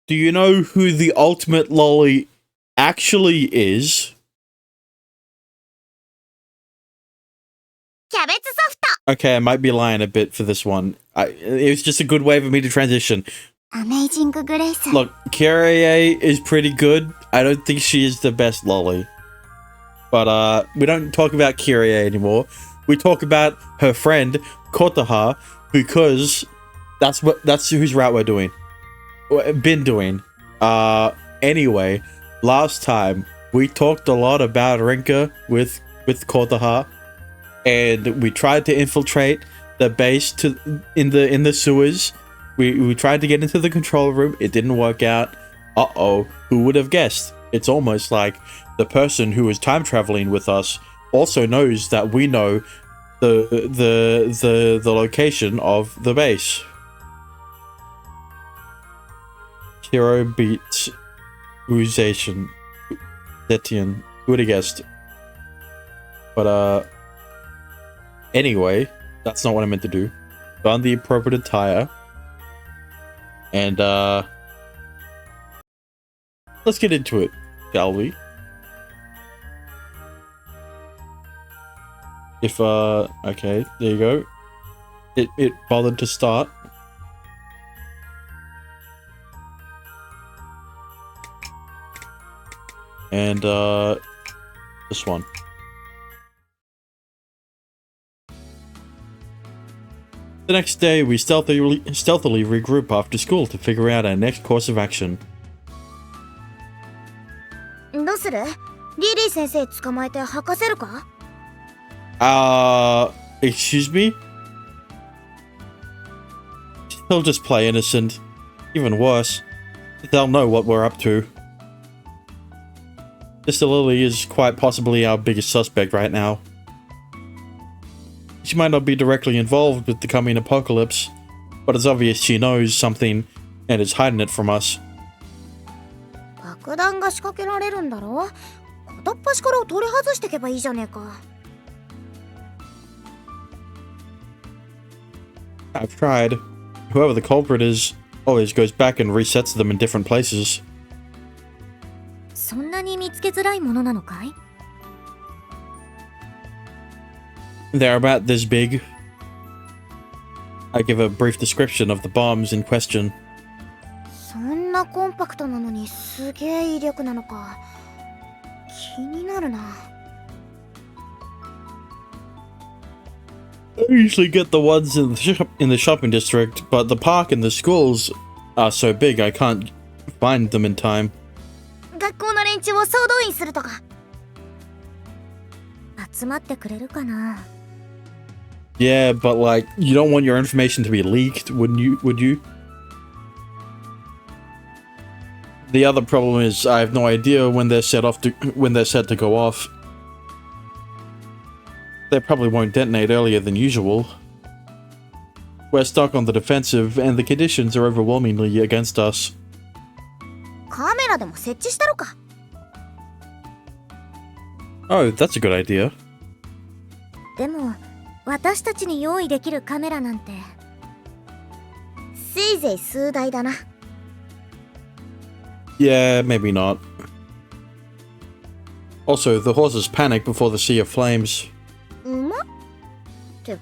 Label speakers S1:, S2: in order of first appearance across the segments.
S1: do you know who the ultimate lolly actually is?
S2: キャベツソフト
S1: Okay, I might be lying a bit for this one. It was just a good way for me to transition.
S2: アメイジンググレイス
S1: Look, Kyrie is pretty good. I don't think she is the best lolly. But we don't talk about Kyrie anymore. We talk about her friend, Kotaha, because that's whose route we're doing. Been doing. Anyway, last time we talked a lot about Rinka with Kotaha, and we tried to infiltrate the base in the sewers. We tried to get into the control room. It didn't work out. Uh-oh, who would have guessed? It's almost like the person who is time traveling with us also knows that we know the location of the base. Hero beats Uzation. Zetian. Who would have guessed? But anyway, that's not what I meant to do. Found the appropriate attire. And let's get into it, shall we? If okay, there you go. It bothered to start. And this one. The next day, we stealthily regroup after school to figure out our next course of action.
S2: どうする？リリー先生捕まえて吐かせるか？
S1: Excuse me? He'll just play innocent. Even worse, they'll know what we're up to. Mr. Lily is quite possibly our biggest suspect right now. She might not be directly involved with the coming apocalypse, but it's obvious she knows something and is hiding it from us.
S2: 爆弾が仕掛けられるんだろ？片っ端から取り外してけばいいじゃねえか。
S1: I've tried. Whoever the culprit is always goes back and resets them in different places.
S2: そんなに見つけづらいものなのかい？
S1: They're about this big. I give a brief description of the bombs in question.
S2: そんなコンパクトなのにすげえ威力なのか。気になるな。
S1: I usually get the ones in the shopping district, but the park and the schools are so big I can't find them in time.
S2: 学校の連中を総動員するとか。集まってくれるかな。
S1: Yeah, but like, you don't want your information to be leaked, wouldn't you? Would you? The other problem is I have no idea when they're set to go off. They probably won't detonate earlier than usual. We're stuck on the defensive, and the conditions are overwhelmingly against us.
S2: カメラでも設置したろか。
S1: Oh, that's a good idea.
S2: でも私たちに用意できるカメラなんてせいぜい数台だな。
S1: Yeah, maybe not. Also, the horses panic before the sea of flames.
S2: 馬って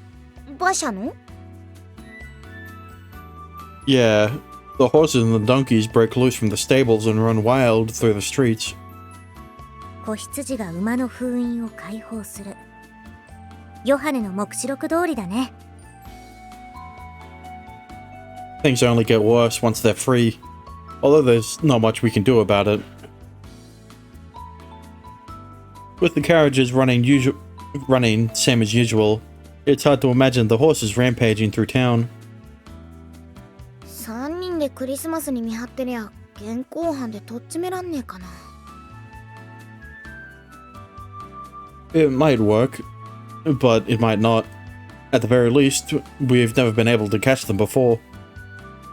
S2: 馬車の？
S1: Yeah, the horses and the donkeys break loose from the stables and run wild through the streets.
S2: 子羊が馬の封印を解放する。ヨハネの黙示録通りだね。
S1: Things only get worse once they're free, although there's not much we can do about it. With the carriages running same as usual, it's hard to imagine the horses rampaging through town.
S2: 3人でクリスマスに見張ってりゃ現行犯でとっちめらんねえかな。
S1: It might work, but it might not. At the very least, we've never been able to catch them before.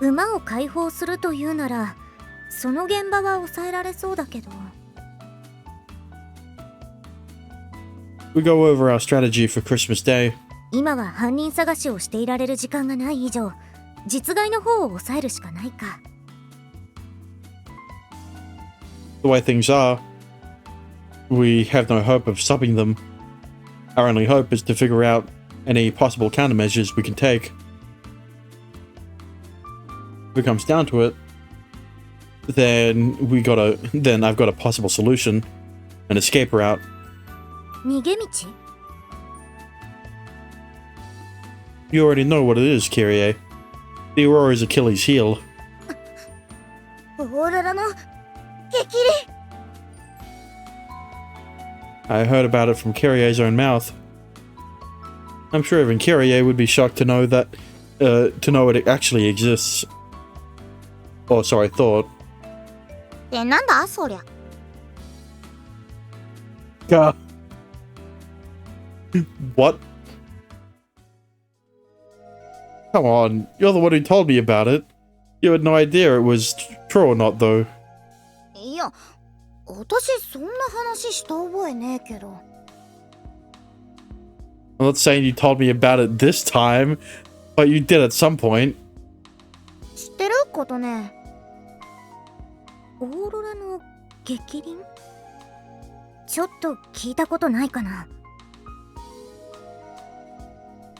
S2: 馬を解放するというならその現場は抑えられそうだけど。
S1: We go over our strategy for Christmas Day.
S2: 今は犯人探しをしていられる時間がない以上実害の方を抑えるしかないか。
S1: the way things are, we have no hope of stopping them. Our only hope is to figure out any possible countermeasures we can take. If it comes down to it, then I've got a possible solution, an escape route.
S2: 逃げ道？
S1: You already know what it is, Kyrie. The Aurora's Achilles heel.
S2: オーロラの激励。
S1: I heard about it from Kyrie's own mouth. I'm sure even Kyrie would be shocked to know that, to know it actually exists. Or so I thought.
S2: ってなんだそりゃ。
S1: What? Come on, you're the one who told me about it. You had no idea it was true or not, though.
S2: いや、私そんな話した覚えねえけど。
S1: I'm not saying you told me about it this time, but you did at some point.
S2: 知ってることね。オーロラの激鱗？ちょっと聞いたことないかな。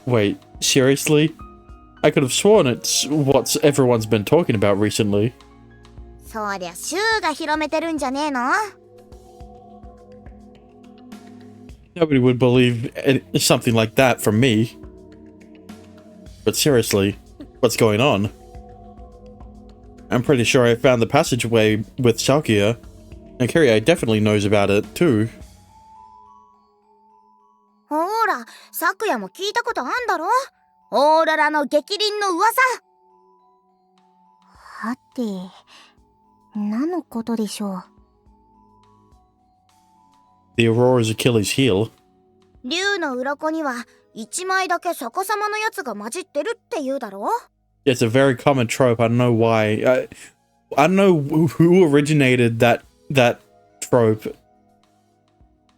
S1: Wait, seriously? I could have sworn it's what everyone's been talking about recently.
S2: そりゃシュウが広めてるんじゃねえの？
S1: Nobody would believe something like that from me. But seriously, what's going on? I'm pretty sure I found the passageway with Salkia, and Kyrie definitely knows about it too.
S2: ほら、サクヤも聞いたことあんだろ？オーロラの激鱗の噂。はて、何のことでしょう。
S1: The Aurora's Achilles heel.
S2: 竜の鱗には一枚だけ逆さまのやつが混じってるって言うだろ？
S1: It's a very common trope. I don't know why. I don't know who originated that trope.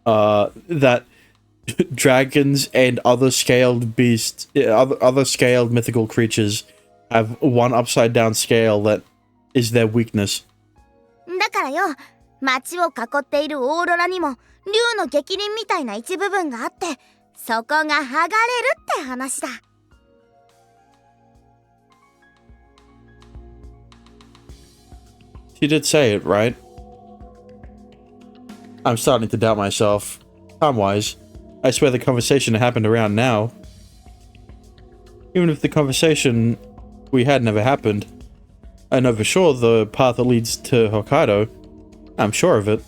S1: That dragons and other scaled beasts, other scaled mythical creatures have one upside down scale that is their weakness.
S2: だからよ、街を囲っているオーロラにも竜の激鱗みたいな一部分があって、そこが剥がれるって話だ。
S1: She did say it, right? I'm starting to doubt myself. Time-wise, I swear the conversation happened around now. Even if the conversation we had never happened, I know for sure the path that leads to Hokkaido. I'm sure of it.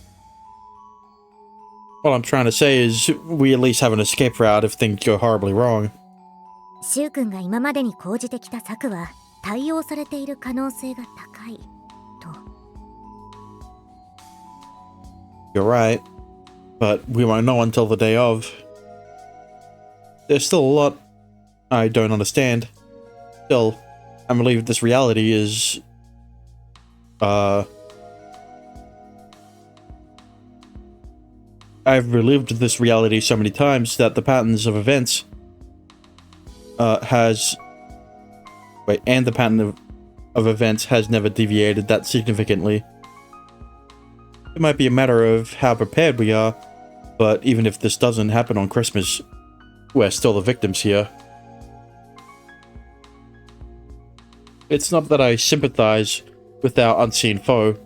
S1: What I'm trying to say is, we at least have an escape route if things go horribly wrong.
S2: シュウ君が今までに講じてきた策は対応されている可能性が高いと。
S1: You're right, but we won't know until the day of. There's still a lot I don't understand. Still, I'm relieved this reality is... I've relived this reality so many times that the patterns of events the pattern of events has never deviated that significantly. It might be a matter of how prepared we are, but even if this doesn't happen on Christmas, we're still the victims here. It's not that I sympathize with our unseen foe,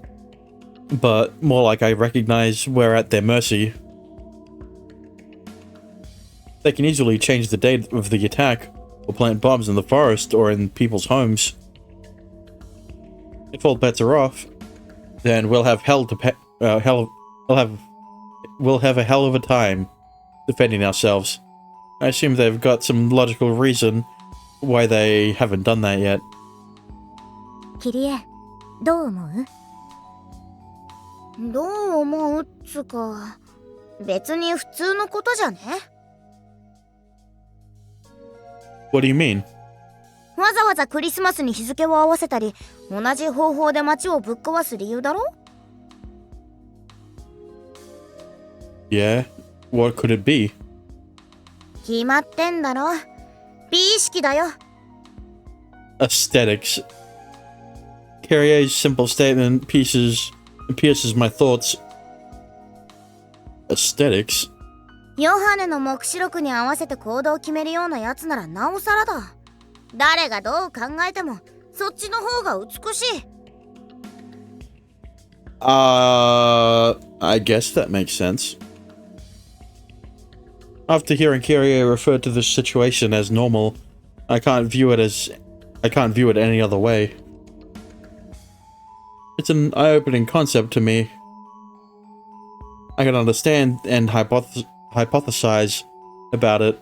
S1: but more like I recognize we're at their mercy. They can easily change the date of the attack, or plant bombs in the forest or in people's homes. If all bets are off, then we'll have we'll have a hell of a time defending ourselves. I assume they've got some logical reason why they haven't done that yet.
S2: キリエ、どう思う？どう思うっつか、別に普通のことじゃね？
S1: What do you mean?
S2: わざわざクリスマスに日付を合わせたり、同じ方法で街をぶっ壊す理由だろ？
S1: Yeah, what could it be?
S2: 決まってんだろ。美意識だよ。
S1: Aesthetics. Carrier's simple statement pieces It pierces my thoughts. Aesthetics?
S2: ヨハネの目視録に合わせて行動を決めるようなやつならなおさらだ。誰がどう考えてもそっちの方が美しい。
S1: I guess that makes sense. After hearing Kyrie refer to this situation as normal, I can't view it any other way. It's an eye-opening concept to me. I can understand and hypothesize about it,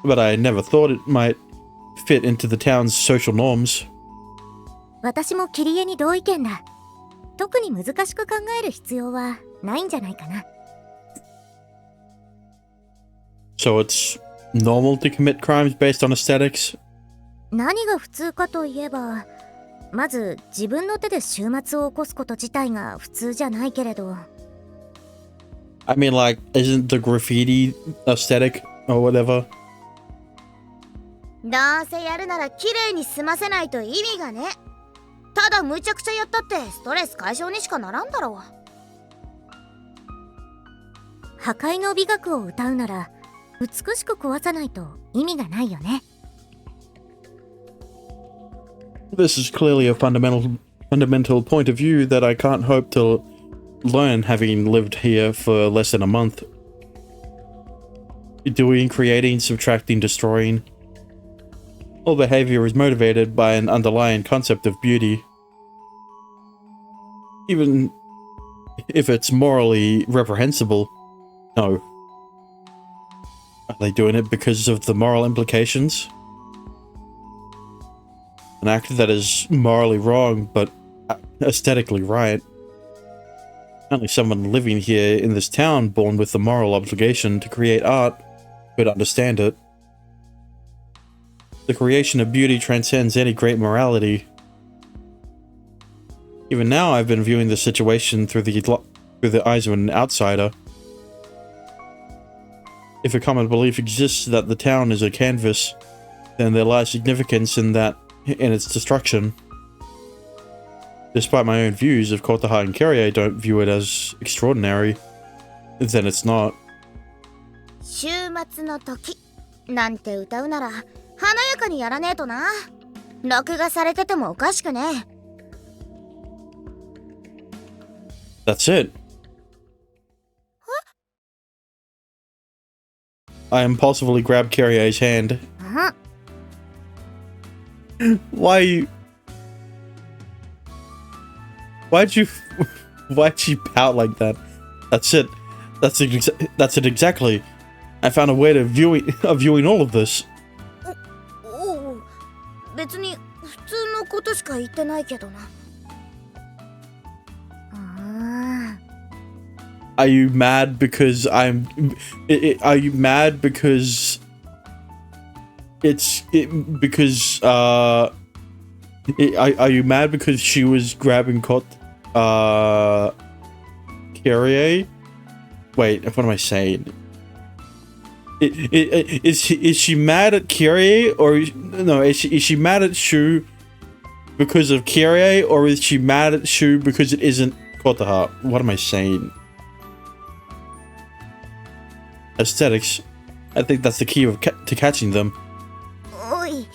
S1: but I never thought it might fit into the town's social norms.
S2: 私もキリエに同意見だ。特に難しく考える必要はないんじゃないかな。
S1: So it's normal to commit crimes based on aesthetics?
S2: 何が普通かといえば、まず自分の手で終末を起こすこと自体が普通じゃないけれど。
S1: I mean, like, isn't the graffiti aesthetic or whatever?
S2: どうせやるなら綺麗に済ませないと意味がね。ただむちゃくちゃやったってストレス解消にしかならんだろう。破壊の美学を歌うなら美しく壊さないと意味がないよね。
S1: This is clearly a fundamental point of view that I can't hope to learn having lived here for less than a month. Doing, creating, subtracting, destroying. All behavior is motivated by an underlying concept of beauty. Even if it's morally reprehensible. No. Are they doing it because of the moral implications? An act that is morally wrong, but aesthetically right. Only someone living here in this town born with the moral obligation to create art could understand it. The creation of beauty transcends any great morality. Even now, I've been viewing the situation through the eyes of an outsider. If a common belief exists that the town is a canvas, then there lies significance in its destruction. Despite my own views, if Kotaha and Kyrie don't view it as extraordinary, then it's not.
S2: 終末の時なんて歌うなら華やかにやらねえとな。録画されててもおかしくねえ。
S1: That's it. I impulsively grabbed Kyrie's hand. Why'd you pout like that? That's it. That's it exactly. I found a way of viewing all of this.
S2: おう、別に普通のことしか言ってないけどな。
S1: Are you mad because are you mad because are you mad because she was grabbing Kyrie? Wait, what am I saying? Is she mad at Kyrie, or no? Is she mad at Shu because of Kyrie, or is she mad at Shu because it isn't Kotaha? What am I saying? Aesthetics. I think that's the key to catching them.
S2: おい、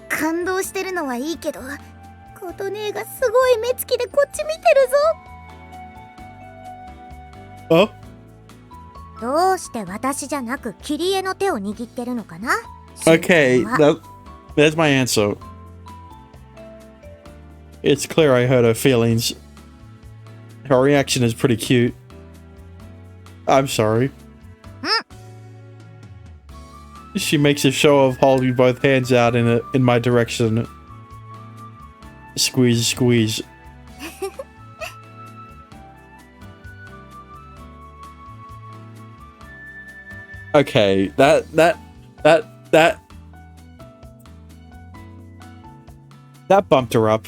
S2: 感動してるのはいいけど、琴姉がすごい目つきでこっち見てるぞ。
S1: Oh?
S2: どうして私じゃなくキリエの手を握ってるのかな？
S1: Okay, there's my answer. It's clear I hurt her feelings. Her reaction is pretty cute. I'm sorry. She makes a show of holding both hands out in my direction. Squeeze, squeeze. Okay, that bumped her up.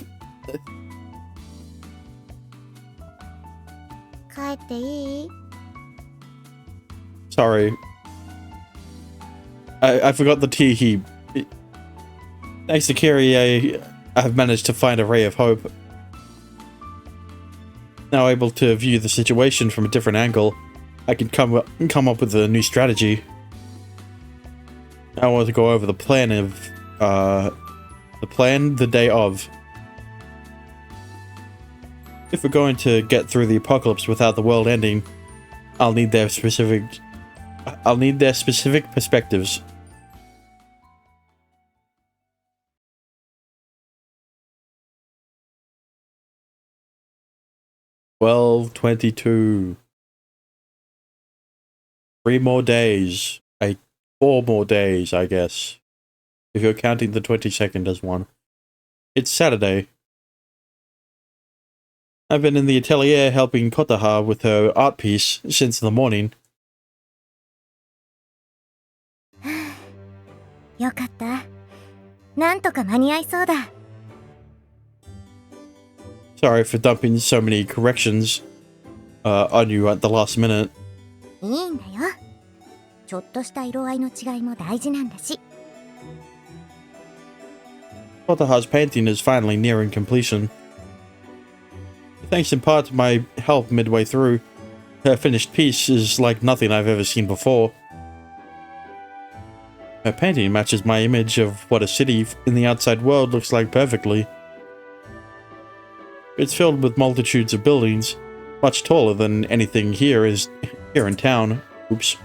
S2: 帰っていい？
S1: Sorry. I forgot the teehee. Thanks to Kyrie, I have managed to find a ray of hope. Now able to view the situation from a different angle, I can come up with a new strategy. I want to go over the plan the day of. If we're going to get through the apocalypse without the world ending, I'll need their specific perspectives. $12:22. 3 more days. 4 more days, I guess. If you're counting the 22nd as one. It's Saturday. I've been in the atelier helping Kotaha with her art piece since the morning.
S2: よかった。なんとか間に合いそうだ。
S1: Sorry for dumping so many corrections on you at the last minute.
S2: いいんだよ。ちょっとした色合いの違いも大事なんだし。
S1: Kotaha's painting is finally nearing completion. Thanks in part to my help midway through, her finished piece is like nothing I've ever seen before. Her painting matches my image of what a city in the outside world looks like perfectly. It's filled with multitudes of buildings, much taller than anything here in town. Oops.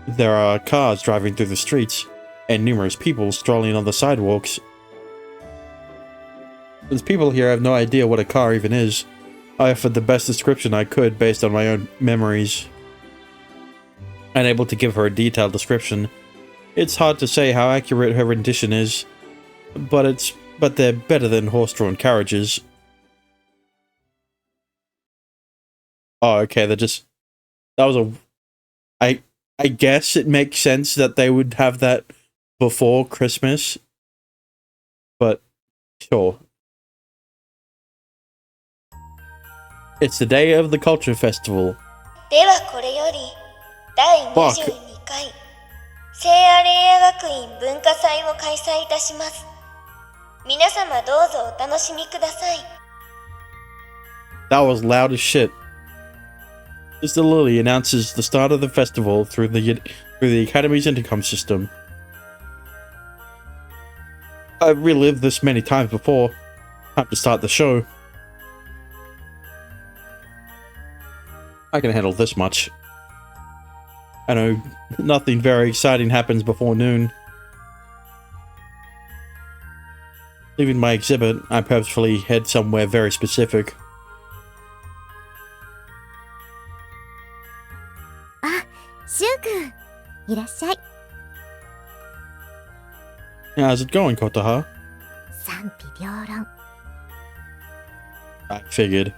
S1: There are cars driving through the streets, and numerous people strolling on the sidewalks. Since people here have no idea what a car even is, I offered the best description I could based on my own memories. Unable to give her a detailed description, it's hard to say how accurate her rendition is, but they're better than horse-drawn carriages. Oh, okay, I guess it makes sense that they would have that before Christmas, but sure. It's the day of the Culture Festival.
S3: ではこれより第22回聖アレイア学院文化祭を開催いたします。皆様どうぞお楽しみください。
S1: That was loud as shit. Mr. Lily announces the start of the festival through the Academy's intercom system. I've relived this many times before. Time to start the show. I can handle this much. I know nothing very exciting happens before noon. Leaving my exhibit, I purposefully head somewhere very specific.
S2: あ、シュウ君、いらっしゃい。
S1: How's it going, Kotaha?
S2: 賛否両論。
S1: I figured.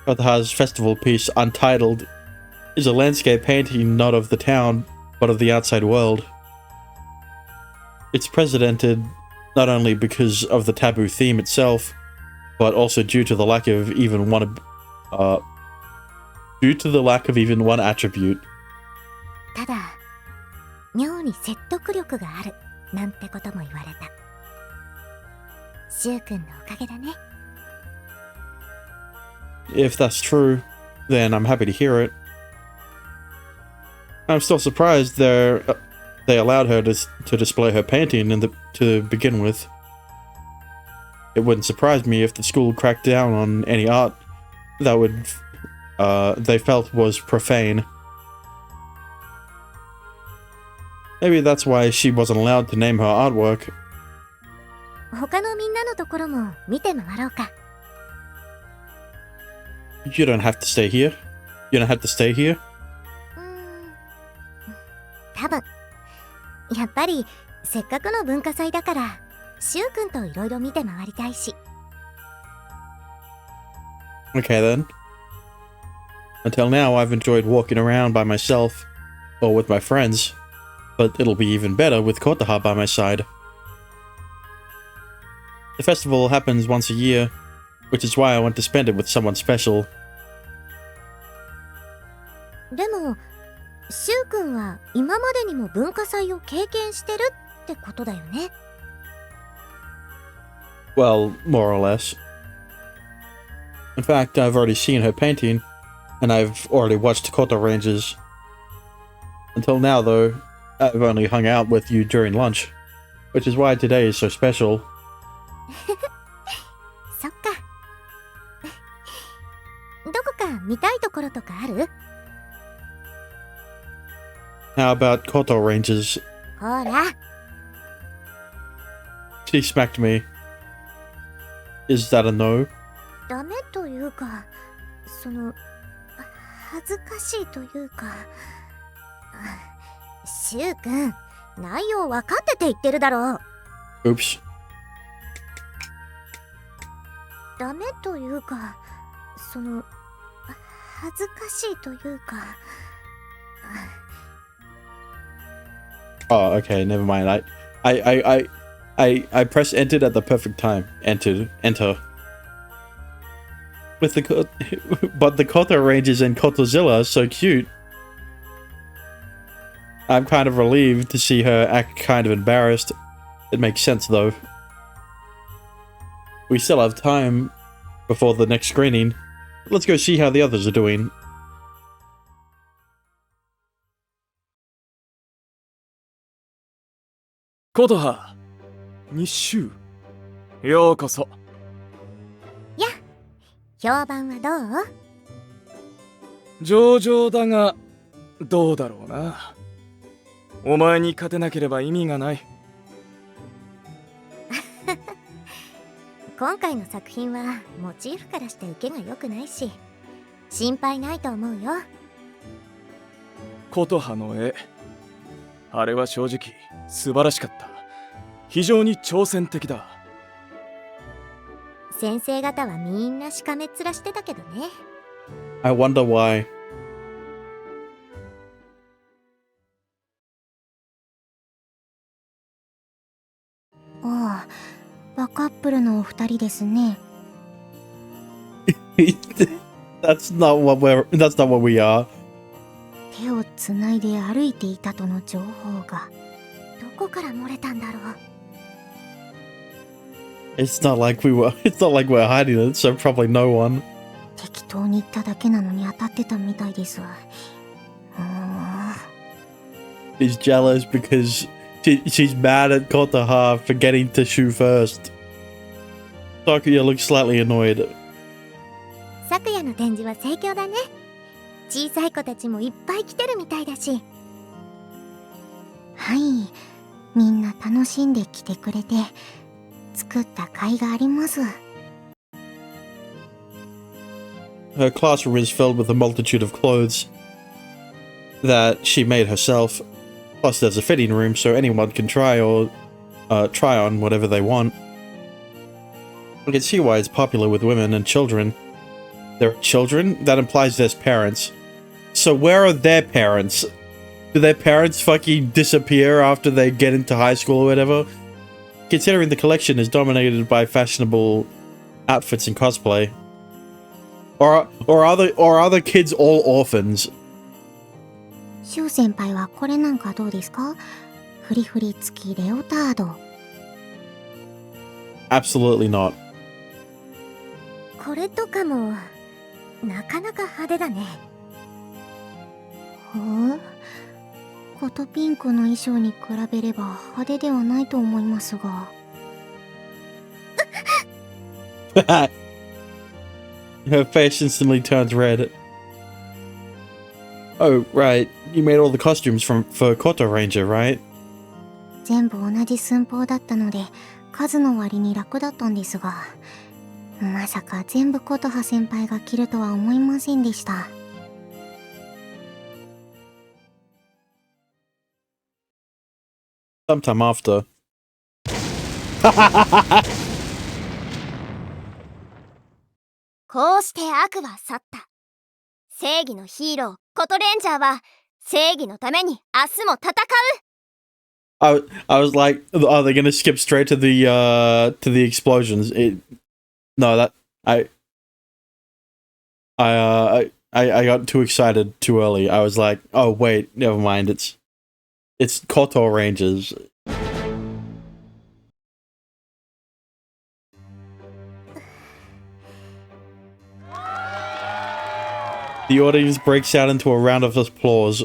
S1: Kotaha's festival piece, Untitled, is a landscape painting not of the town, but of the outside world. It's precedented not only because of the taboo theme itself, but also due to the lack of even one attribute.
S2: ただ、妙に説得力があるなんてことも言われた。シュウ君のおかげだね。
S1: If that's true, then I'm happy to hear it. I'm still surprised they allowed her to display her painting to begin with. It wouldn't surprise me if the school cracked down on any art that they felt was profane. Maybe that's why she wasn't allowed to name her artwork.
S2: 他のみんなのところも見て回ろうか。
S1: You don't have to stay here. You don't have to stay here.
S2: 多分。やっぱりせっかくの文化祭だから、シュウ君といろいろ見て回りたいし。
S1: Okay then. Until now, I've enjoyed walking around by myself, or with my friends, but it'll be even better with Kotaha by my side. The festival happens once a year, which is why I want to spend it with someone special.
S2: でも、シュウ君は今までにも文化祭を経験してるってことだよね。
S1: Well, more or less. In fact, I've already seen her painting, and I've already watched Koto Rangers. Until now, though, I've only hung out with you during lunch, which is why today is so special.
S2: そっか。どこか見たいところとかある？
S1: How about Koto Rangers?
S2: ほら。
S1: She smacked me. Is that a no?
S2: ダメというか、恥ずかしいというか。シュウ君、内容分かってて言ってるだろう。
S1: Oops.
S2: ダメというか、恥ずかしいというか。
S1: Oh, okay, never mind. I pressed entered at the perfect time. Enter. With but the Koto Rangers and Kotozilla are so cute. I'm kind of relieved to see her act kind of embarrassed. It makes sense though. We still have time before the next screening. Let's go see how the others are doing.
S4: 琴葉、日周、ようこそ。
S2: や、評判はどう？
S4: 上々だが、どうだろうな。お前に勝てなければ意味がない。
S2: 今回の作品はモチーフからして受けが良くないし、心配ないと思うよ。
S4: 琴葉の絵、あれは正直素晴らしかった。非常に挑戦的だ。
S2: 先生方はみんなしかめっ面してたけどね。
S1: I wonder why.
S2: ああ、バカップルのお二人ですね。
S1: That's not what we are.
S2: 手をつないで歩いていたとの情報がどこから漏れたんだろう。
S1: It's not like we're hiding it, so probably no one.
S2: 適当に言っただけなのに当たってたみたいです。
S1: She's jealous because she's mad at Kotoha for getting to shoot first. Sakuya looks slightly annoyed.
S2: 昨夜の展示は盛況だね。小さい子たちもいっぱい来てるみたいだし。はい、みんな楽しんで来てくれて作った甲斐があります。
S1: Her classroom is filled with a multitude of clothes that she made herself. Plus, there's a fitting room so anyone can try on whatever they want. I can see why it's popular with women and children. There are children? That implies there's parents. So where are their parents? Do their parents fucking disappear after they get into high school or whatever? Considering the collection is dominated by fashionable outfits and cosplay. Or are the kids all orphans?
S2: シュウ先輩はこれなんかどうですか？フリフリ付きレオタード。
S1: Absolutely not.
S2: これとかもなかなか派手だね。コトピンクの衣装に比べれば派手ではないと思いますが。
S1: Her face instantly turns red. Oh, right. You made all the costumes for Koto Ranger, right?
S2: 全部同じ寸法だったので数の割に楽だったんですが、まさか全部琴葉先輩が着るとは思いませんでした。
S1: Sometime after.
S2: こうして悪は去った。正義のヒーローコトレンジャーは正義のために明日も戦う。
S1: I was like, are they gonna skip straight to the explosions? I got too excited too early. I was like, oh wait, never mind. It's Koto Rangers. The audience breaks out into a round of applause.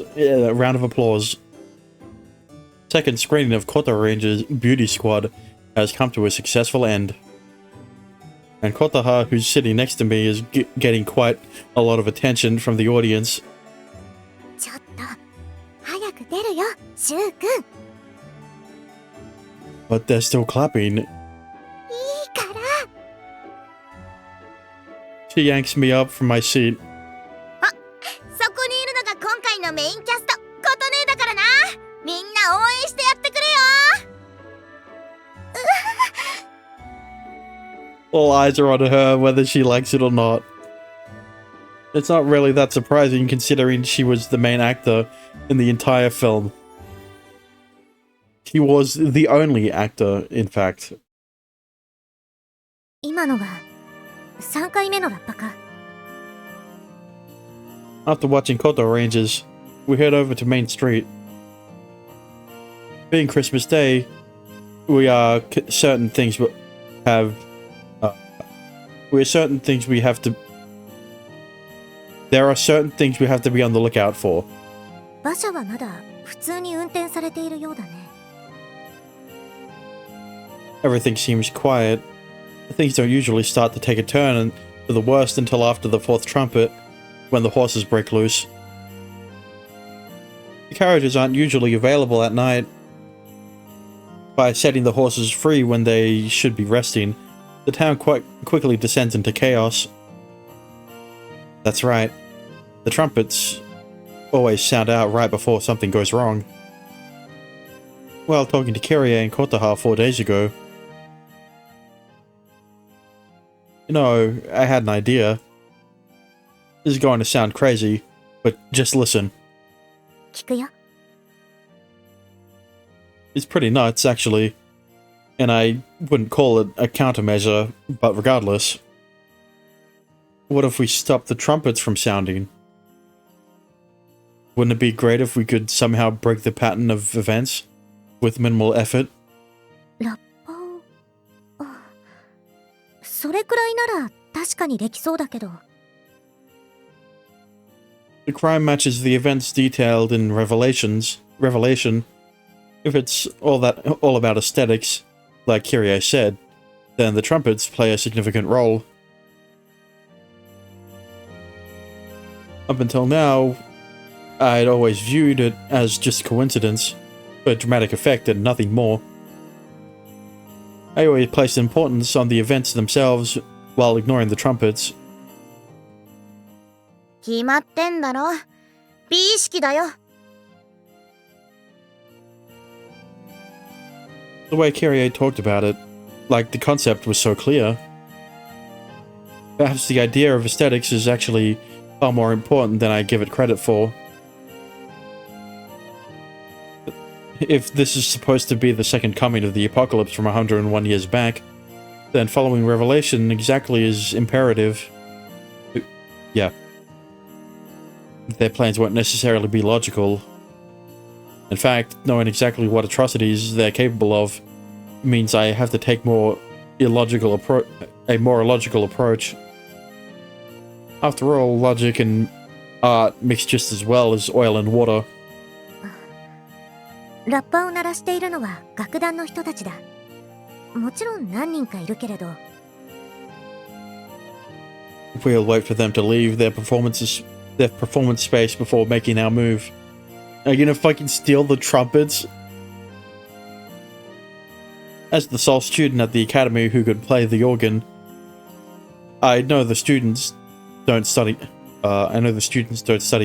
S1: Second screening of Koto Ranger's Beauty Squad has come to a successful end. And Kotaha, who's sitting next to me, is getting quite a lot of attention from the audience.
S2: ちょっと早く出るよ、シュウ君。
S1: But they're still clapping.
S2: いいから。
S1: She yanks me up from my seat.
S2: そこにいるのが今回のメインキャスト、コト姉だからな。みんな応援してやってくれよ。
S1: All eyes are on her, whether she likes it or not. It's not really that surprising considering she was the main actor in the entire film. She was the only actor, in fact.
S2: 今のが3回目のラッパか。
S1: After watching Koto Rangers, we head over to Main Street. Being Christmas Day, we are certain things we have. There are certain things we have to be on the lookout for.
S2: 馬車はまだ普通に運転されているようだね。
S1: Everything seems quiet. Things don't usually start to take a turn for the worst until after the fourth trumpet, when the horses break loose. The carriages aren't usually available at night. By setting the horses free when they should be resting, the town quite quickly descends into chaos. That's right. The trumpets always sound out right before something goes wrong. While talking to Kirie and Kotaha 4 days ago, you know, I had an idea. This is going to sound crazy, but just listen.
S2: 聞くよ。
S1: It's pretty nuts, actually. And I wouldn't call it a countermeasure, but regardless. What if we stopped the trumpets from sounding? Wouldn't it be great if we could somehow break the pattern of events with minimal effort?
S2: ラッパを。あ、それくらいなら確かにできそうだけど。
S1: The crime matches the events detailed in Revelation. If it's all about aesthetics, like Kirie said, then the trumpets play a significant role. Up until now, I'd always viewed it as just coincidence, a dramatic effect and nothing more. I always placed importance on the events themselves while ignoring the trumpets.
S2: 決まってんだろ。美意識だよ。
S1: The way Kirie talked about it, like the concept was so clear. Perhaps the idea of aesthetics is actually far more important than I give it credit for. If this is supposed to be the second coming of the apocalypse from 101 years back, then following Revelation exactly is imperative. Yeah. Their plans won't necessarily be logical. In fact, knowing exactly what atrocities they're capable of means I have to take a more illogical approach. After all, logic and art mix just as well as oil and water.
S2: ラッパを鳴らしているのは楽団の人たちだ。もちろん何人かいるけれど。
S1: We'll wait for them to leave their performance space before making our move. Are you gonna fucking steal the trumpets? As the sole student at the academy who could play the organ, I know the students don't study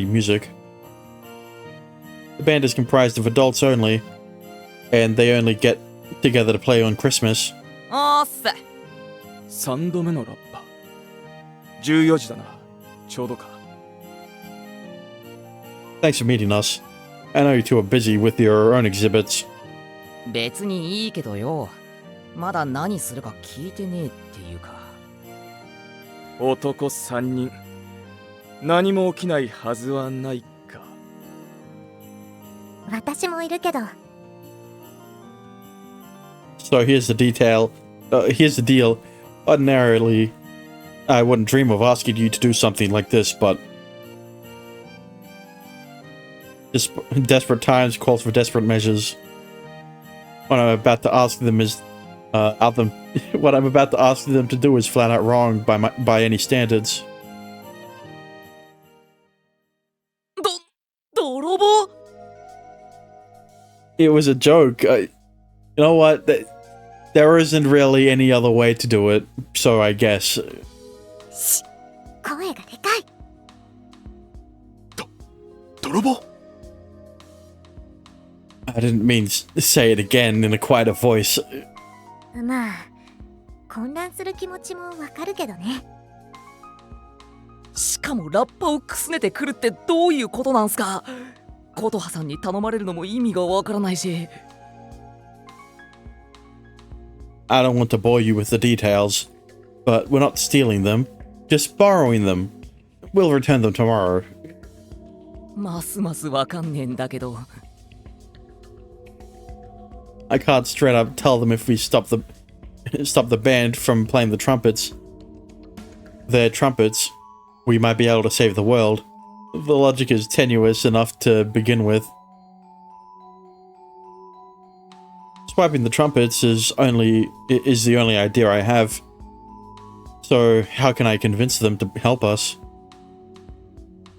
S1: music. The band is comprised of adults only, and they only get together to play on Christmas.
S4: あーっせ。3度目のラッパ。14時だな。ちょうどか。
S1: Thanks for meeting us. I know you two are busy with your own exhibits.
S5: 別にいいけどよ。まだ何するか聞いてねえっていうか。
S4: 男3人。何も起きないはずはないか。
S2: 私もいるけど。
S1: So here's the deal. Ordinarily, I wouldn't dream of asking you to do something like this, but Desperate times calls for desperate measures. What I'm about to ask them is, what I'm about to ask them to do is flat out wrong by any standards.
S5: 泥棒
S1: It was a joke. You know what? There isn't really any other way to do it, so I guess.
S2: 声がでかい。
S4: 泥棒
S1: I didn't mean say it again in a quieter voice.
S2: まあ、混乱する気持ちもわかるけどね。
S5: しかもラッパをくすねてくるってどういうことなんすか？琴葉さんに頼まれるのも意味がわからないし。
S1: I don't want to bore you with the details, but we're not stealing them, just borrowing them. We'll return them tomorrow.
S5: ますますわかんねえんだけど。
S1: I can't straight up tell them if we stop the band from playing the trumpets. Their trumpets, we might be able to save the world. The logic is tenuous enough to begin with. Swiping the trumpets is the only idea I have. So how can I convince them to help us?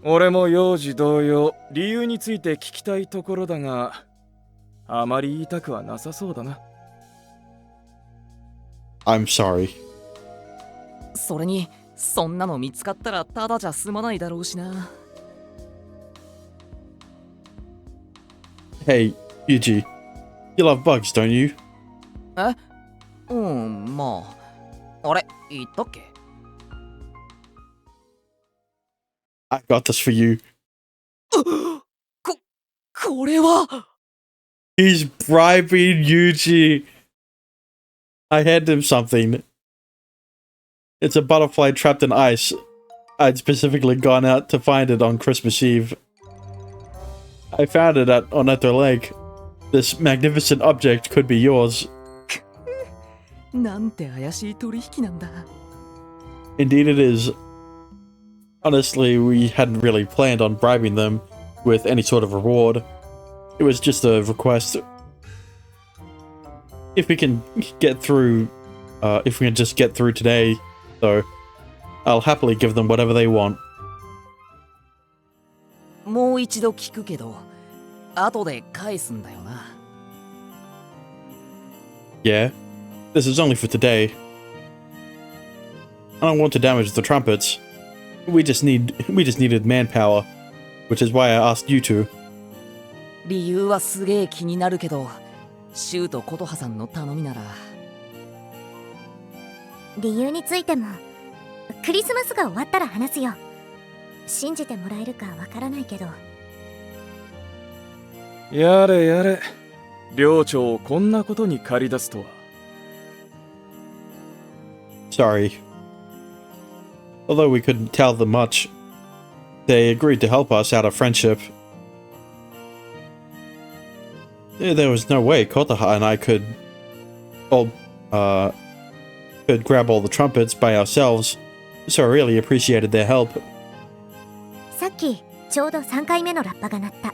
S4: 俺も幼児同様理由について聞きたいところだがあまり言いたくはなさそうだな
S1: I'm sorry.
S5: それにそんなの見つかったらただじゃ済まないだろうしな。
S1: Hey, Yuji. You love bugs, don't you?
S5: え？まあ。あれ言ったっけ？
S1: I got this for you.
S5: これは
S1: He's bribing Yuji. I hand him something. It's a butterfly trapped in ice. I'd specifically gone out to find it on Christmas Eve. I found it at Oneto Lake. This magnificent object could be yours.
S5: なんて怪しい取引なんだ。
S1: Indeed it is. Honestly, we hadn't really planned on bribing them with any sort of reward. It was just a request. If we can just get through today, though, I'll happily give them whatever they want.
S5: もう一度聞くけど、後で返すんだよな。
S1: Yeah, this is only for today. I don't want to damage the trumpets. We just needed manpower, which is why I asked you to.
S5: 理由はすげえ気になるけど、シュウと琴葉さんの頼みなら。
S2: 理由についても、クリスマスが終わったら話すよ。信じてもらえるかわからないけど。
S4: やれやれ寮長をこんなことに駆り出すとは
S1: Sorry. Although we couldn't tell them much, they agreed to help us out of friendship. There was no way Kotaha and I could grab all the trumpets by ourselves, so I really appreciated their help.
S2: さっきちょうど3回目のラッパが鳴った。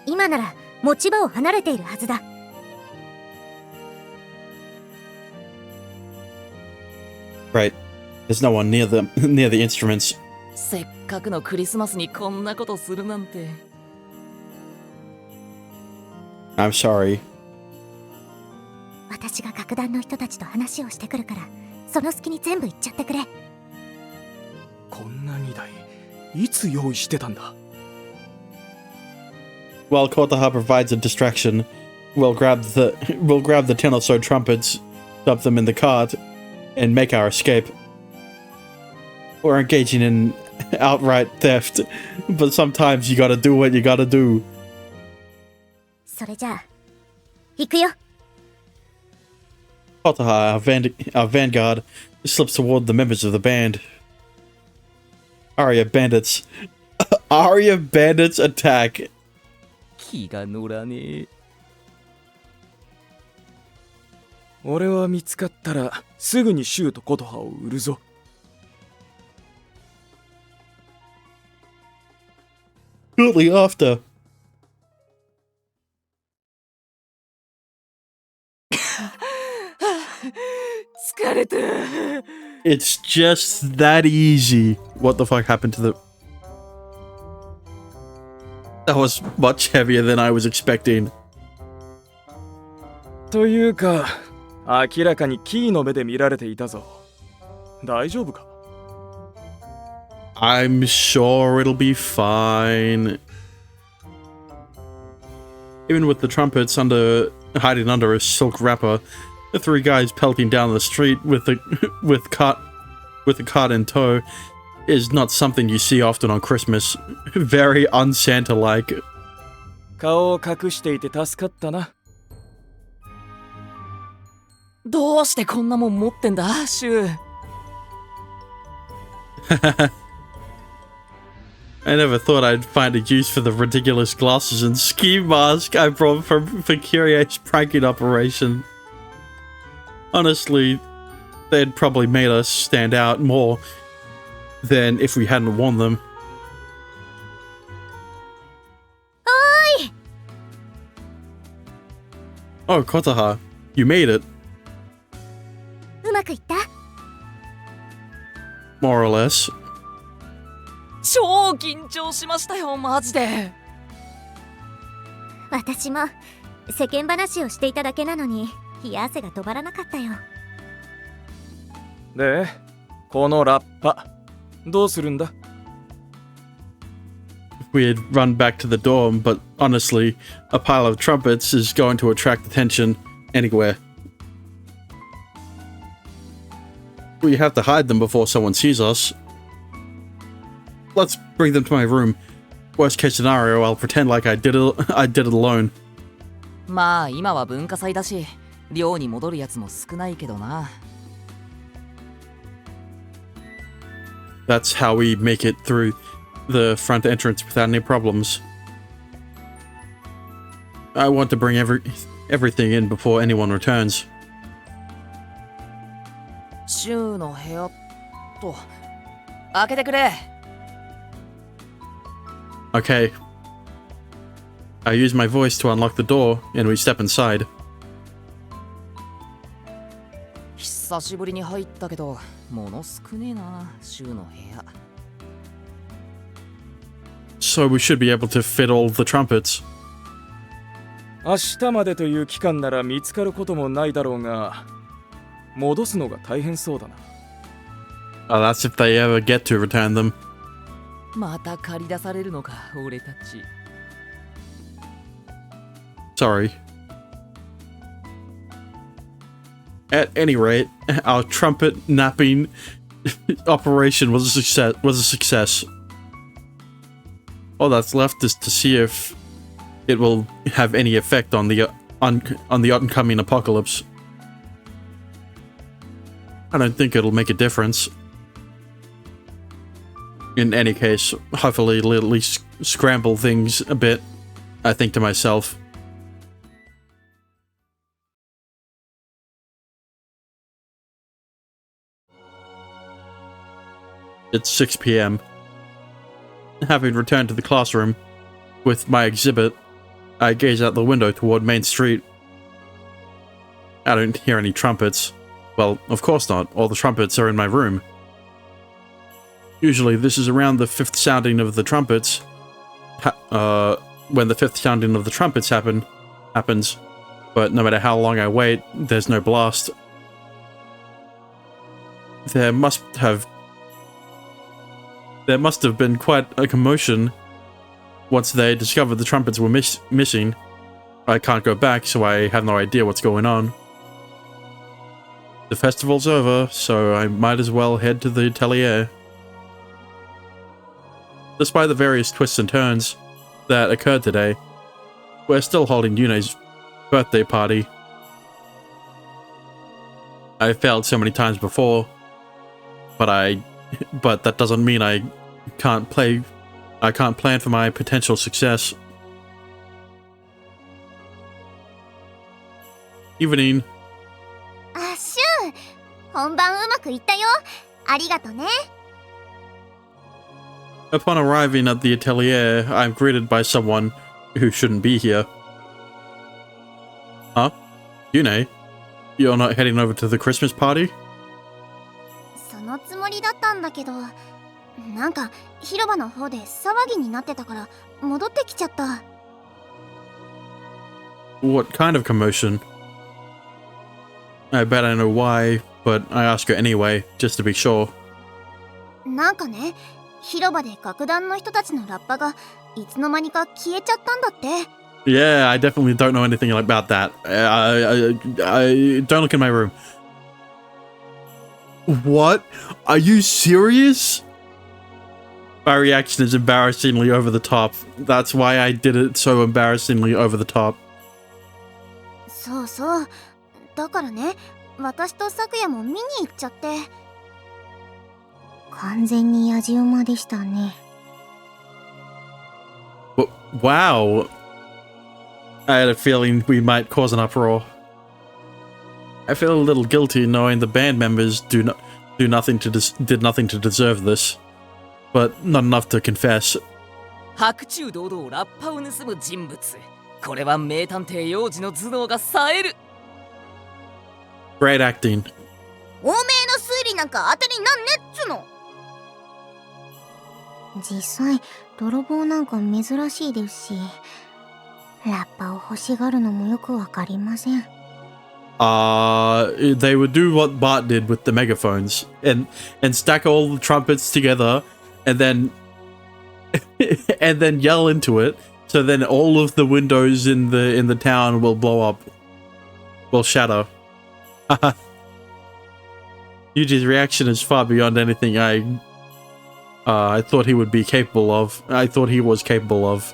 S2: 今なら持ち場を離れているはずだ。
S1: Right. There's no one near the instruments.
S5: せっかくのクリスマスにこんなことするなんて。
S1: I'm sorry.
S2: 私が楽団の人たちと話をしてくるから、その隙に全部言っちゃってくれ。
S4: こんな2台いつ用意してたんだ
S1: While Kotaha provides a distraction, we'll grab the 10 or so trumpets, dump them in the cart, and make our escape. We're engaging in outright theft, but sometimes you gotta do what you gotta do.
S2: それじゃあ、行くよ。
S1: Kotaha, our vanguard, slips toward the members of the band. Arya bandits attack.
S5: 気が乗らねえ。
S4: 俺は見つかったらすぐにシュウとコトハを売るぞ
S1: Shortly after,
S5: 疲れた。
S1: It's just that easy. What the fuck happened to the... That was much heavier than I was expecting.
S4: というか、明らかにキーの目で見られていたぞ。大丈夫か？
S1: I'm sure it'll be fine. Even with the trumpets hiding under a silk wrapper, the three guys pelting down the street with the cart in tow is not something you see often on Christmas. Very un-Santa-like.
S4: 顔を隠していて助かったな。
S5: どうしてこんなもん持ってんだ、シュウ。
S1: I never thought I'd find a use for the ridiculous glasses and ski mask I brought for Kyrie's pranking operation. Honestly, they'd probably made us stand out more than if we hadn't worn them.
S2: Oi!
S1: Oh, Kotaha, you made it.
S2: うまくいった？
S1: More or less.
S5: 超緊張しましたよ、マジで。
S2: 私も世間話をしていただけなのに冷や汗が止まらなかったよ。
S4: で、このラッパ、どうするんだ？
S1: We'd run back to the dorm, but honestly, a pile of trumpets is going to attract attention anywhere. We have to hide them before someone sees us. Let's bring them to my room. Worst case scenario, I'll pretend like I did it alone.
S5: まあ今は文化祭だし、寮に戻るやつも少ないけどな。
S1: That's how we make it through the front entrance without any problems. I want to bring everything in before anyone returns.
S5: シュウの部屋と開けてくれ。
S1: Okay. I use my voice to unlock the door, and we step inside.
S5: 久しぶりに入ったけど、物少ねえな、シュウの部屋。
S1: So we should be able to fit all the trumpets.
S4: 明日までという期間なら見つかることもないだろうが、戻すのが大変そうだな。
S1: That's if they ever get to return them.
S5: また借り出されるのか、俺たち。
S1: Sorry. At any rate, our trumpet napping operation was a success. All that's left is to see if it will have any effect on the oncoming apocalypse. I don't think it'll make a difference. In any case, hopefully it'll at least scramble things a bit, I think to myself. It's 6 p.m. Having returned to the classroom with my exhibit, I gaze out the window toward Main Street. I don't hear any trumpets. Well, of course not. All the trumpets are in my room. Usually this is around the fifth sounding of the trumpets. When the fifth sounding of the trumpets happens. But no matter how long I wait, there's no blast. There must have been quite a commotion once they discovered the trumpets were missing. I can't go back, so I have no idea what's going on. The festival's over, so I might as well head to the atelier. Despite the various twists and turns that occurred today, we're still holding Yune's birthday party. I failed so many times before, but that doesn't mean I can't plan for my potential success. Evening.
S2: あ、シュウ、本番うまくいったよ。ありがとね。
S1: Upon arriving at the atelier, I'm greeted by someone who shouldn't be here. Huh? Yune? You're not heading over to the Christmas party?
S2: そのつもりだったんだけど、なんか広場の方で騒ぎになってたから戻ってきちゃった。
S1: What kind of commotion? I bet I know why, but I ask her anyway, just to be sure.
S2: なんかね、広場で楽団の人たちのラッパがいつの間にか消えちゃったんだって。
S1: Yeah, I definitely don't know anything about that. I don't look in my room. What? Are you serious? My reaction is embarrassingly over the top. That's why I did it so embarrassingly over the top.
S2: そうそう。だからね、私と昨夜も見に行っちゃって。完全にやじ馬でしたね。
S1: Wow. I had a feeling we might cause an uproar. I feel a little guilty knowing the band members did nothing to deserve this, but not enough to confess.
S5: 白昼堂々ラッパを盗む人物。これは名探偵幼児の頭脳が冴える。
S1: Great acting.
S2: おめえの推理なんか当たりなんねっつの。実際泥棒なんか珍しいですし、ラッパを欲しがるのもよくわかりません。
S1: They would do what Bart did with the megaphones and stack all the trumpets together and then yell into it, so then all of the windows in the town will blow up, will shatter. Yuji's reaction is far beyond anything I thought he would be capable of. I thought he was capable of.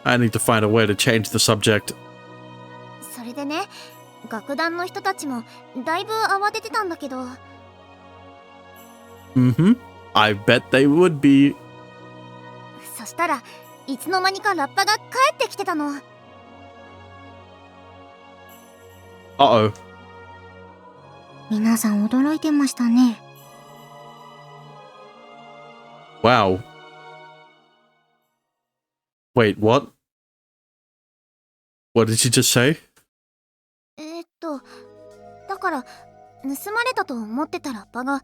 S1: I need to find a way to change the subject.
S2: それでね、楽団の人たちもだいぶ慌ててたんだけど。
S1: I bet they would be.
S2: そしたらいつの間にかラッパが帰ってきてたの。
S1: Uh-oh.
S2: 皆さん驚いてましたね。
S1: Wow. Wait, what? What did you just say?
S2: だから盗まれたと思ってたラッパが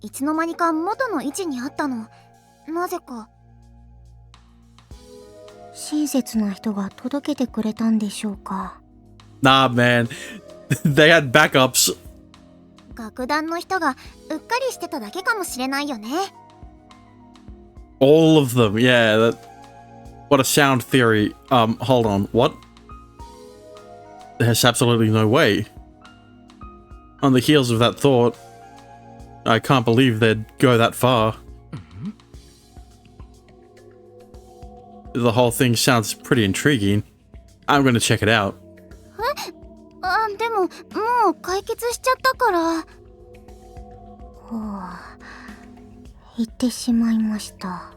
S2: いつの間にか元の位置にあったの。なぜか。親切な人が届けてくれたんでしょうか。
S1: Nah, man. They had backups.
S2: 楽団の人がうっかりしてただけかもしれないよね。
S1: All of them, yeah. What a sound theory. Hold on. What? There's absolutely no way. On the heels of that thought, I can't believe they'd go that far. The whole thing sounds pretty intriguing. I'm gonna check it out.
S2: でももう解決しちゃったから。言ってしまいました。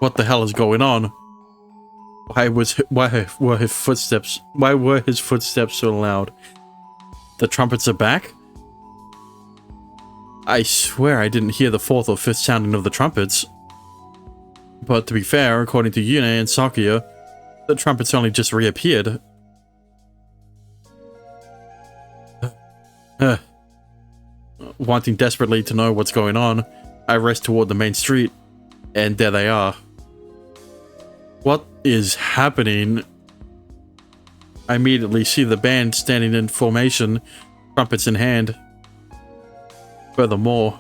S1: What the hell is going on? Why were his footsteps so loud? The trumpets are back? I swear I didn't hear the fourth or fifth sounding of the trumpets. But to be fair, according to Yune and Sakuya, the trumpets only just reappeared. Wanting desperately to know what's going on, I race toward the main street, and there they are. What is happening? I immediately see the band standing in formation, trumpets in hand. Furthermore,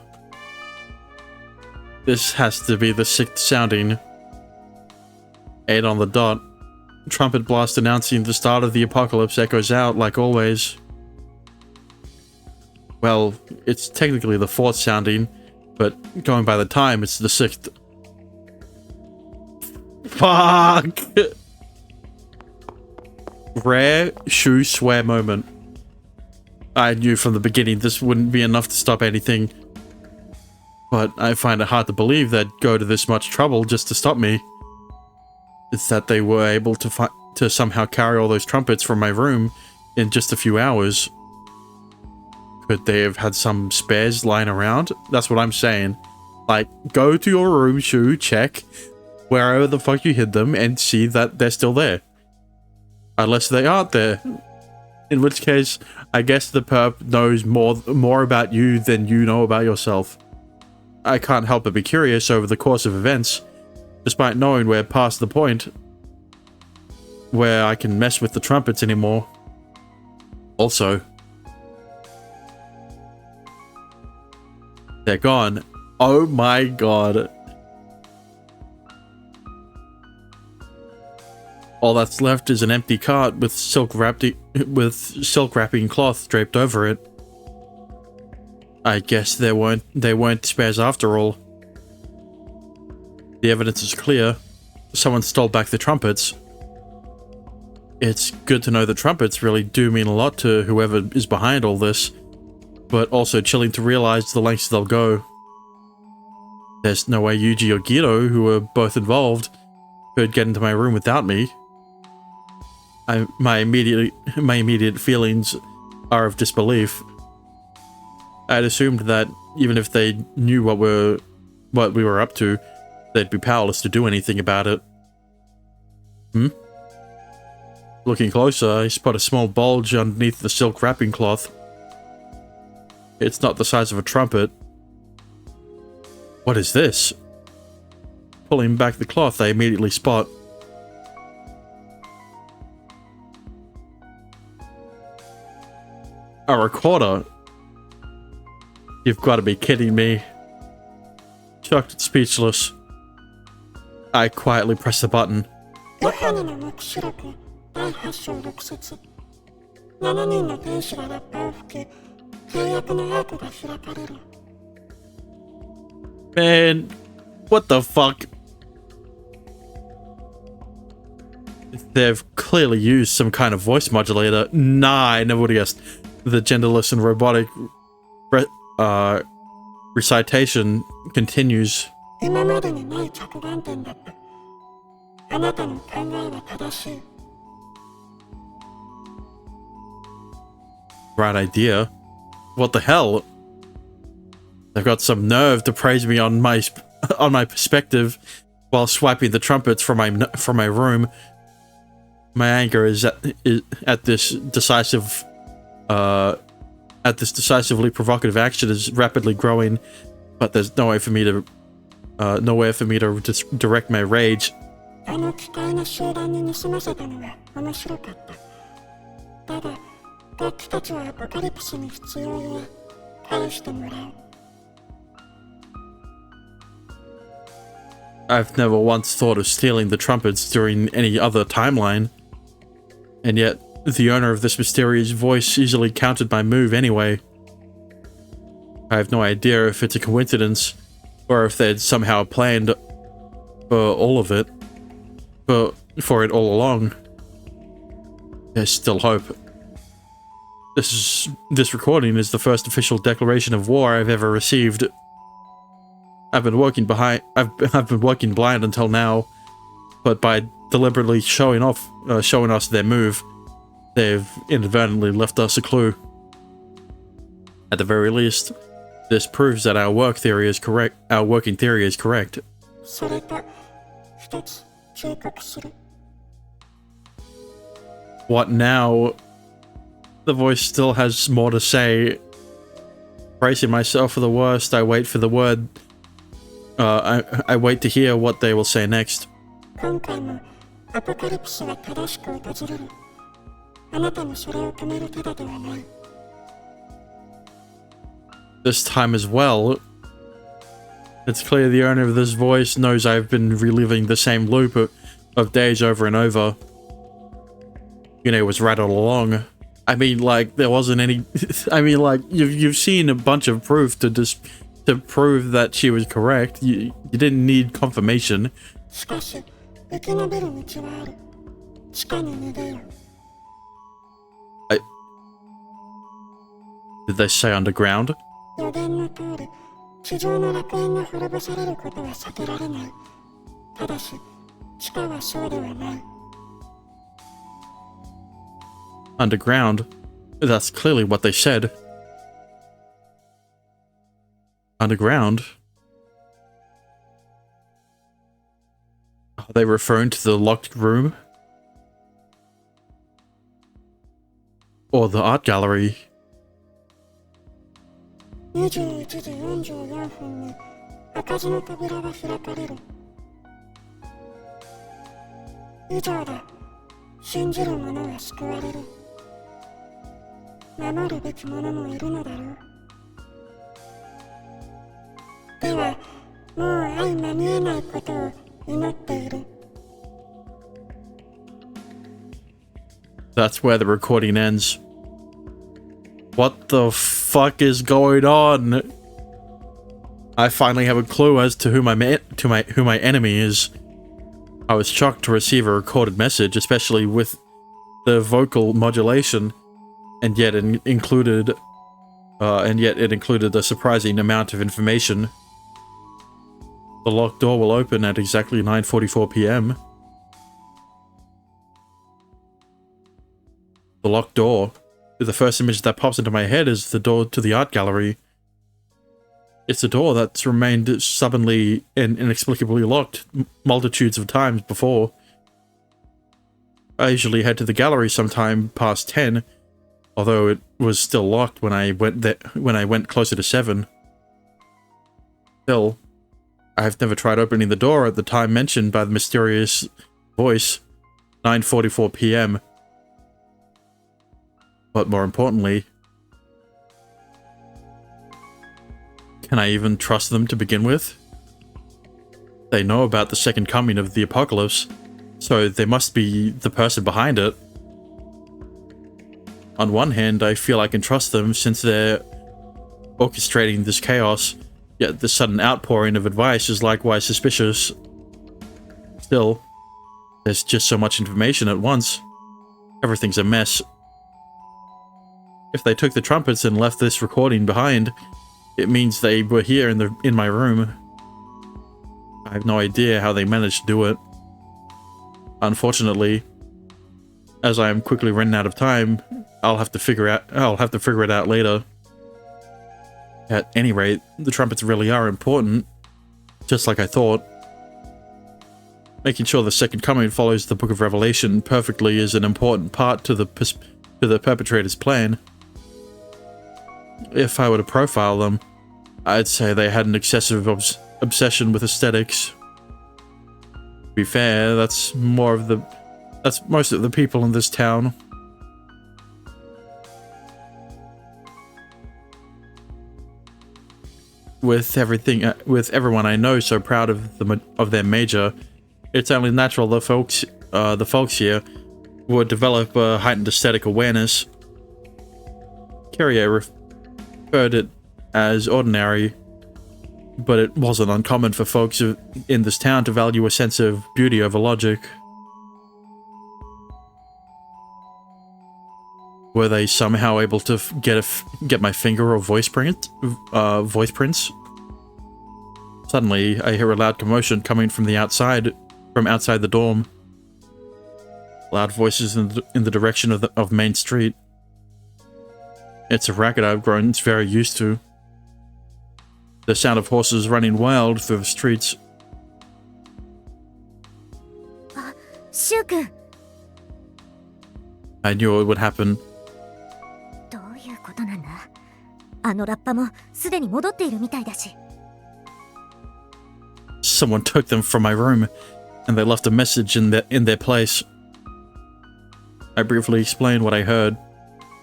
S1: this has to be the sixth sounding. 8 on the dot. Trumpet blast announcing the start of the apocalypse echoes out like always. Well, it's technically the 4th sounding, but going by the time, it's the 6th. Fuck! Rare shoe swear moment. I knew from the beginning this wouldn't be enough to stop anything. But I find it hard to believe they'd go to this much trouble just to stop me. It's that they were able to somehow carry all those trumpets from my room in just a few hours. Could they have had some spares lying around? That's what I'm saying. Like, go to your room, Shu, check wherever the fuck you hid them and see that they're still there. Unless they aren't there. In which case, I guess the perp knows more about you than you know about yourself. I can't help but be curious over the course of events, despite knowing we're past the point where I can mess with the trumpets anymore. Also, they're gone. Oh my god. All that's left is an empty cart with silk wrapping cloth draped over it. I guess they weren't spares after all. The evidence is clear. Someone stole back the trumpets. It's good to know the trumpets really do mean a lot to whoever is behind all this, but also chilling to realize the lengths they'll go. There's no way Yuji or Gito, who were both involved, could get into my room without me. My immediate feelings are of disbelief. I'd assumed that even if they knew what we were up to, they'd be powerless to do anything about it. Looking closer, I spot a small bulge underneath the silk wrapping cloth. It's not the size of a trumpet. What is this? Pulling back the cloth, I immediately spot a recorder. You've got to be kidding me. Shocked and speechless, I quietly press the button. Man, what the fuck? They've clearly used some kind of voice modulator. Nah, I never would have guessed. The genderless and robotic recitation continues. Right idea. What the hell? They've got some nerve to praise me on my perspective while swiping the trumpets from my room. My anger is at this decisively provocative action is rapidly growing, but there's no way for me to direct my rage. I've never once thought of stealing the trumpets during any other timeline, and yet the owner of this mysterious voice easily countered my move anyway. I have no idea if it's a coincidence, or if they'd somehow planned for all of it, but for it all along. There's still hope. This recording is the first official declaration of war I've ever received. I've been working blind until now, but by deliberately showing us their move, they've inadvertently left us a clue. At the very least, this proves that our working theory is correct. What now? The voice still has more to say. Bracing myself for the worst, I wait for the word. I wait to hear what they will say next. This time as well, it's clear the owner of this voice knows I've been reliving the same loop of days over and over. You know, it was right all along. I mean, like, there wasn't any... I mean, like, you've seen a bunch of proof to prove that she was correct. You didn't need confirmation. Did they say underground? Underground? That's clearly what they said. Underground? Are they referring to the locked room? Or the art gallery.
S6: 21時44分に開かずの扉が開かれる。以上だ。信じる者は救われる。守るべき者もいるのだろう。では、もう相まみえないことを祈っている。
S1: That's where the recording ends. What the fuck is going on? I finally have a clue as to who my enemy is. I was shocked to receive a recorded message, especially with the vocal modulation, and yet it included a surprising amount of information. The locked door will open at exactly 9:44 p.m. The locked door. The first image that pops into my head is the door to the art gallery. It's a door that's remained stubbornly and inexplicably locked multitudes of times before. I usually head to the gallery sometime past 10, although it was still locked when I went closer to 7. Still, I've never tried opening the door at the time mentioned by the mysterious voice, 9:44 p.m. But more importantly, can I even trust them to begin with? They know about the second coming of the apocalypse, so they must be the person behind it. On one hand, I feel I can trust them since they're orchestrating this chaos, yet the sudden outpouring of advice is likewise suspicious. Still, there's just so much information at once. Everything's a mess. If they took the trumpets and left this recording behind, it means they were here in my room. I have no idea how they managed to do it. Unfortunately, as I am quickly running out of time, I'll have to figure it out later. At any rate, the trumpets really are important, just like I thought. Making sure the second coming follows the Book of Revelation perfectly is an important part to the perpetrator's plan. If I were to profile them, I'd say they had an excessive obsession with aesthetics. To be fair, that's most of the people in this town. With everyone I know so proud of their major, it's only natural the folks here would develop a heightened aesthetic awareness. Kyrie referred it as ordinary, but it wasn't uncommon for folks in this town to value a sense of beauty over logic. Were they somehow able to get my finger or voice prints? Suddenly, I hear a loud commotion coming from outside the dorm. Loud voices in the direction of Main Street. It's a racket I've grown very used to. The sound of horses running wild through the streets.
S2: Shu-kun!
S1: I knew it would happen.
S2: どういうことなんだ？あのラッパもすでに戻っているみたいだし。
S1: Someone took them from my room, and they left a message in their place. I briefly explained what I heard.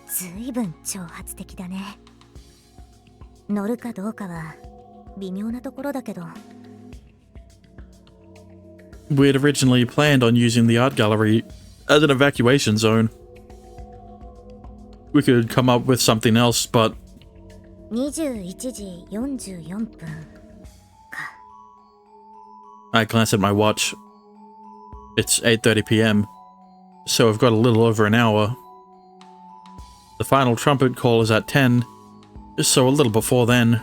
S2: ずいぶん挑発的だね。乗るかどうかは微妙なところだけど。
S1: We had originally planned on using the art gallery as an evacuation zone. We could come up with something else, but
S2: 21時44分か。
S1: I glanced at my watch. It's 8:30 p.m., so I've got a little over an hour. The final trumpet call is at 10, so a little before then.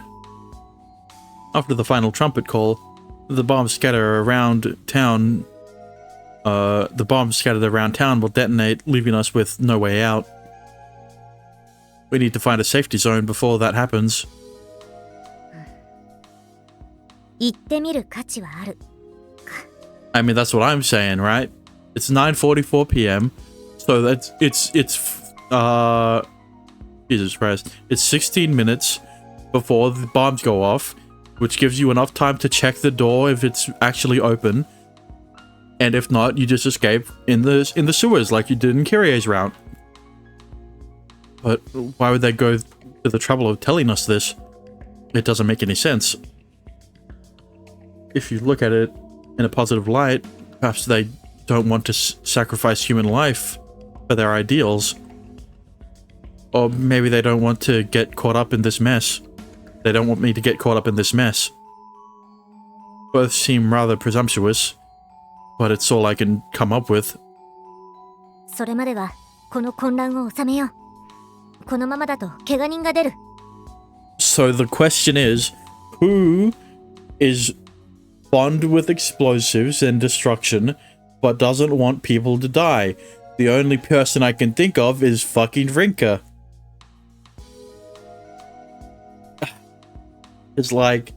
S1: After the final trumpet call, the bombs scattered around town will detonate, leaving us with no way out. We need to find a safety zone before that happens.
S2: 行ってみる価値はある。
S1: I mean, that's what I'm saying, right? It's 9:44 p.m., so it's Jesus Christ. It's 16 minutes before the bombs go off, which gives you enough time to check the door if it's actually open. And if not, you just escape in the sewers like you did in Kyrie's route. But why would they go to the trouble of telling us this? It doesn't make any sense. If you look at it in a positive light, perhaps they don't want to sacrifice human life for their ideals. Or maybe they don't want to get caught up in this mess. They don't want me to get caught up in this mess. Both seem rather presumptuous, but it's all I can come up with.
S2: それまではこの混乱を収めよう。このままだと怪我人が出る。
S1: So the question is, who is fond with explosives and destruction, but doesn't want people to die? The only person I can think of is fucking Rinka. It's like,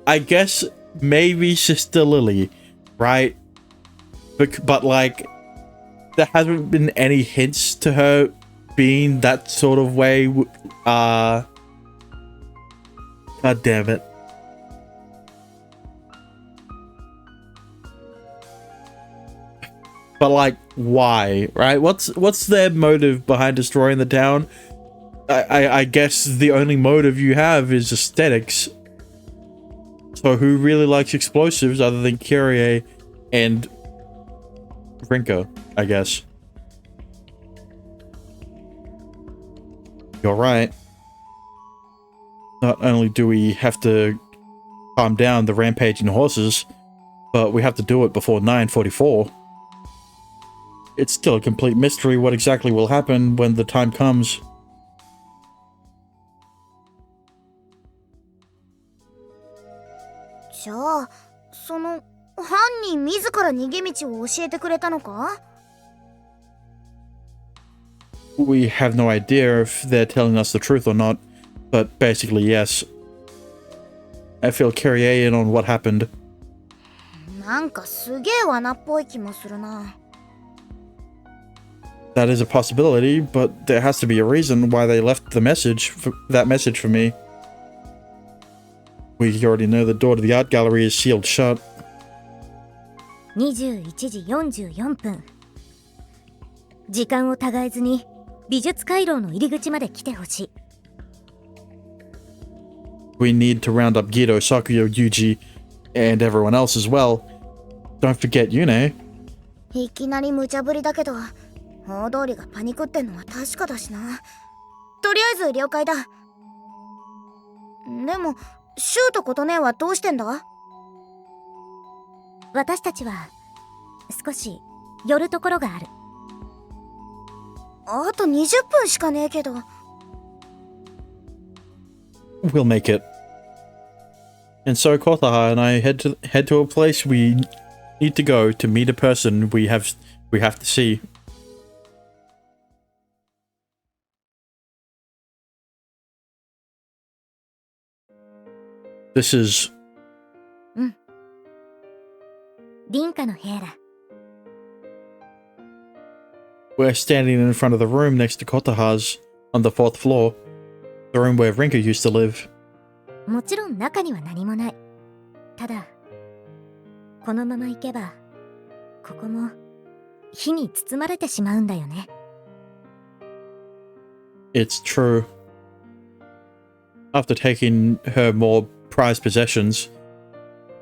S1: I guess maybe Sister Lily, right? But like, there hasn't been any hints to her being that sort of way. God damn it. But like, why, right? What's their motive behind destroying the town? I guess the only motive you have is aesthetics. So who really likes explosives other than Kyrie and Rinka, I guess. You're right. Not only do we have to calm down the rampaging horses, but we have to do it before 9:44. It's still a complete mystery what exactly will happen when the time comes.
S2: じゃあ、その犯人自ら逃げ道を教えてくれたのか?
S1: We have no idea if they're telling us the truth or not, but basically yes. I feel Kyrie in on what happened.
S2: なんかすげえ罠っぽい気もするな。
S1: That is a possibility, but there has to be a reason why they left that message for me. We already know the door to the art gallery is sealed shut.
S2: 21時44分。時間を違えずに美術回廊の入り口まで来てほしい。
S1: We need to round up Guido, Sakuyo, Yuji, and everyone else as well. Don't forget Yune.
S2: いきなり無茶ぶりだけど、大通りがパニクってんのは確かだしな。とりあえず了解だ。でも、シューとコトネはどうしてんだ？私たちは少し寄るところがある。あと20分しかねえけど。
S1: We'll make it. And so Kotaha and I head to a place we need to go to meet a person we have to see. This is
S2: リンカの部屋だ。
S1: We're standing in front of the room next to Kotaha's on the 4th floor, the room where Rinka used to live.
S2: もちろん中には何もない。ただ、このまま行けば、ここも火に包まれてしまうんだよね。
S1: It's true. After taking her more prized possessions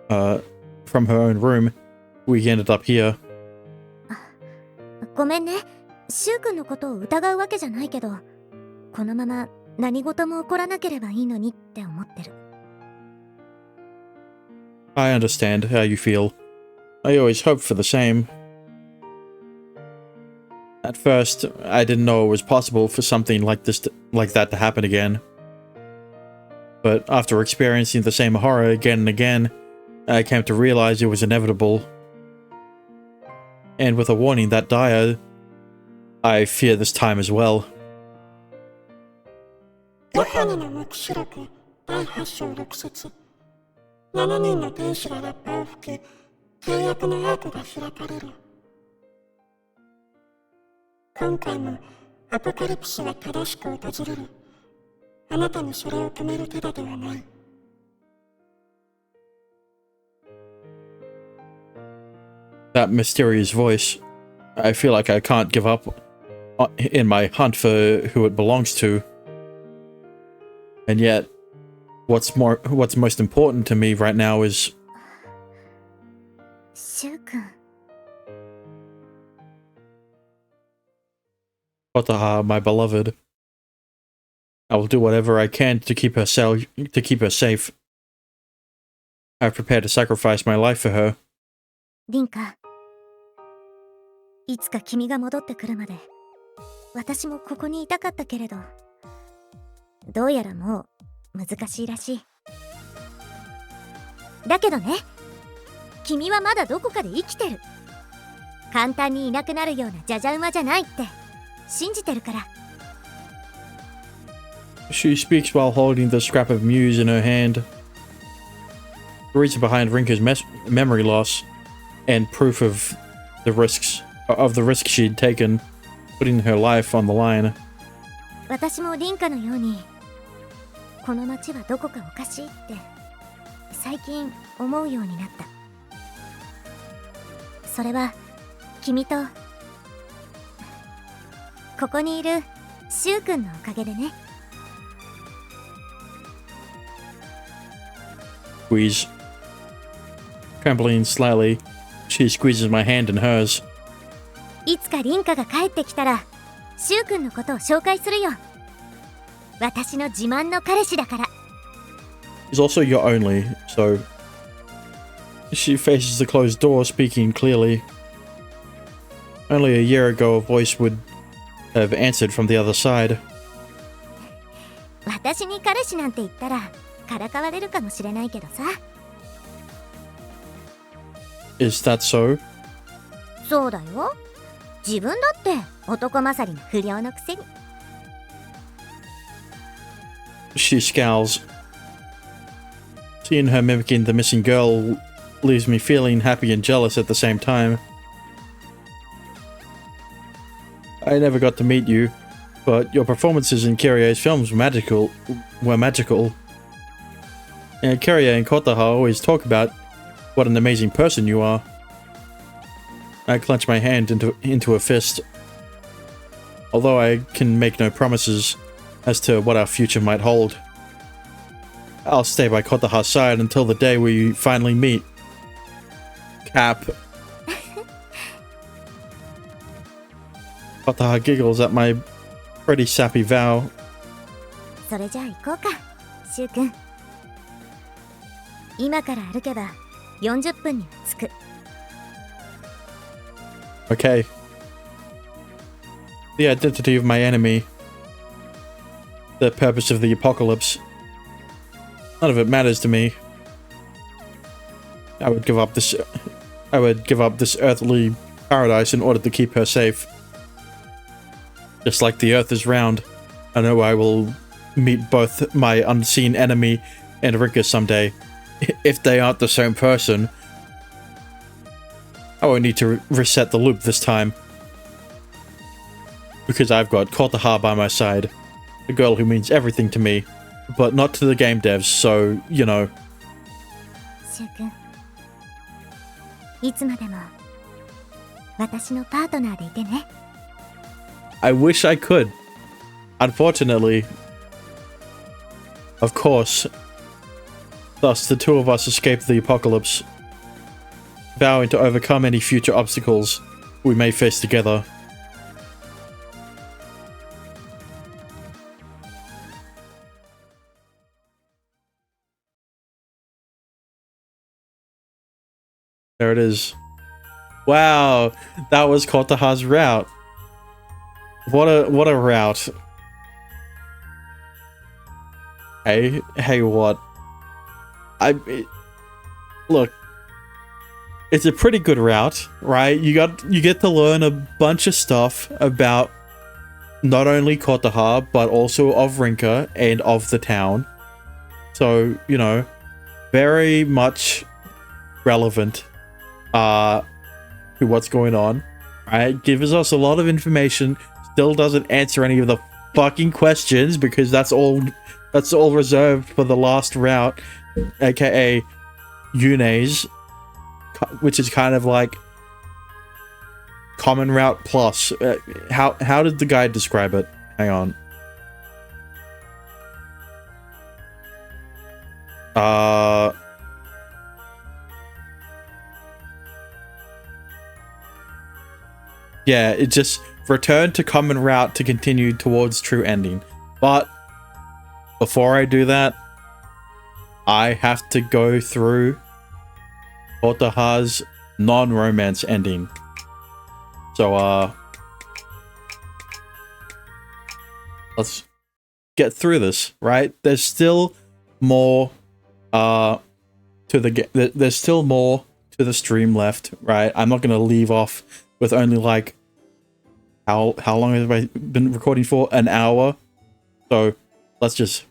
S1: from her own room, we ended up here.
S2: ごめんね。シュウ君のことを疑うわけじゃないけど、このまま何事も起こらなければいいのにって思ってる。
S1: I understand how you feel. I always hoped for the same. At first, I didn't know it was possible for something like that to happen again. But after experiencing the same horror again and again, I came to realize it was inevitable. And with a warning that dire, I fear this time as well.
S6: ヨハネの黙示録第8章6節7人の天使がラッパを吹き、契約のアークが開かれる。今回もアポカリプスは正しく訪れる。あなたにそれを止める手立てはない。
S1: That mysterious voice. I feel like I can't give up in my hunt for who it belongs to. And yet, what's most important to me right now is
S2: シュウ君。
S1: Kotaha, my beloved. I will do whatever I can to keep her safe. I've prepared to sacrifice my life for her.
S2: リンカ、いつか君が戻ってくるまで私もここにいたかったけれど、どうやらもう難しいらしい。だけどね、君はまだどこかで生きてる。簡単にいなくなるようなじゃじゃ馬じゃないって信じてるから。
S1: She speaks while holding the scrap of muse in her hand. The reason behind Rinka's memory loss and proof of the risks she'd taken, putting her life on the line.
S2: 私もリンカのように、この街はどこかおかしいって最近思うようになった。それは君とここにいるシュウ君のおかげでね。
S1: Squeeze. Trembling slightly, she squeezes my hand in hers.
S2: いつかリンカが帰ってきたらシュウ君のことを紹介するよ。私の自慢の彼氏だから。
S1: He's also your only, so... She faces the closed door, speaking clearly. Only a year ago, a voice would have answered from the other side.
S2: 私に彼氏なんて言ったらからかわれるかもしれないけどさ。
S1: Is that so?
S2: そうだよ。自分だって男勝りの不良のくせに。
S1: She scowls. Seeing her mimicking the missing girl leaves me feeling happy and jealous at the same time. I never got to meet you, but your performances in Kyrie's films were magical. And Kyrie and Kotaha always talk about what an amazing person you are. I clench my hand into a fist. Although I can make no promises as to what our future might hold, I'll stay by Kotaha's side until the day we finally meet. Cap. Kotaha giggles at my pretty sappy vow.
S2: それじゃあ行こうか、シュウ君。今から歩けば40分には着く。
S1: Okay. The identity of my enemy. The purpose of the apocalypse. None of it matters to me. I would give up this earthly paradise in order to keep her safe. Just like the earth is round, I know I will meet both my unseen enemy and Rinka someday. If they aren't the same person, I won't need to reset the loop this time. Because I've got Kotaha by my side. A girl who means everything to me. But not to the game devs, so, you know.
S2: シュウ君、いつまでも私のパートナーでいてね。
S1: I wish I could. Unfortunately. Of course. Thus, the two of us escape the apocalypse, vowing to overcome any future obstacles we may face together. There it is. Wow, that was Kotaha's route. What a route. Hey, what? Look, it's a pretty good route, right? You get to learn a bunch of stuff about not only Kotaha, but also of Rinka and of the town. So, you know, very much relevant to what's going on, right? Gives us a lot of information, still doesn't answer any of the fucking questions because that's all reserved for the last route, aka Yune's, which is kind of like common route plus. How did the guide describe it? Hang on. Yeah, it just return to common route to continue towards true ending. But before I do that, I have to go through Kotaha's non-romance ending. So, let's get through this, right? There's still more, there's still more to the stream left, right? I'm not gonna leave off with only like, how long have I been recording for? An hour? So, let's just...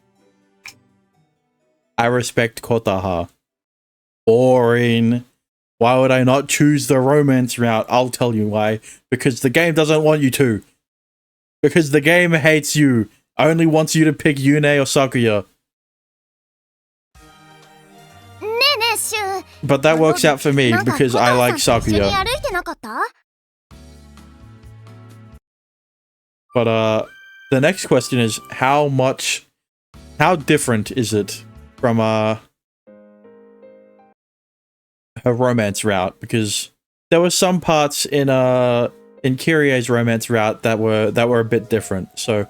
S1: I respect Kotaha. Boring. Why would I not choose the romance route? I'll tell you why. Because the game doesn't want you to. Because the game hates you. Only wants you to pick Yune or Sakuya. But that works out for me because I like Sakuya. But the next question is how different is it from her romance route? Because there were some parts in Kyrie's romance route that were a bit different. So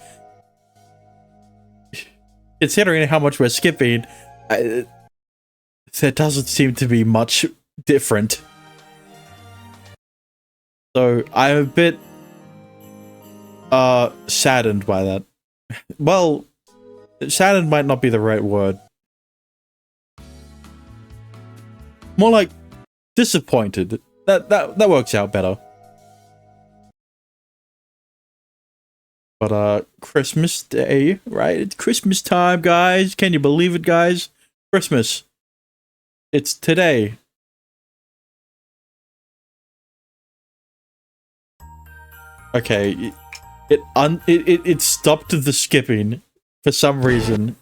S1: considering how much we're skipping, there doesn't seem to be much different. So I'm a bit saddened by that. Well, saddened might not be the right word. More like disappointed. That works out better. But Christmas Day, right? It's Christmas time, guys. Can you believe it, guys? Christmas. It's today. Okay, it stopped the skipping for some reason.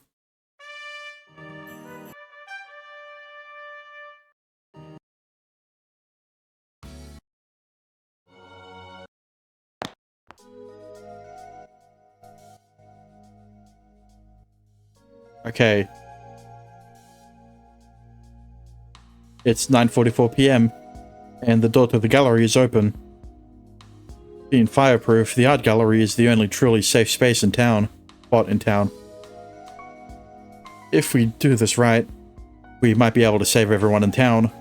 S1: Okay. It's 9:44 p.m. and the door to the gallery is open. Being fireproof, the art gallery is the only truly safe space in town. Spot in town. If we do this right, we might be able to save everyone in town.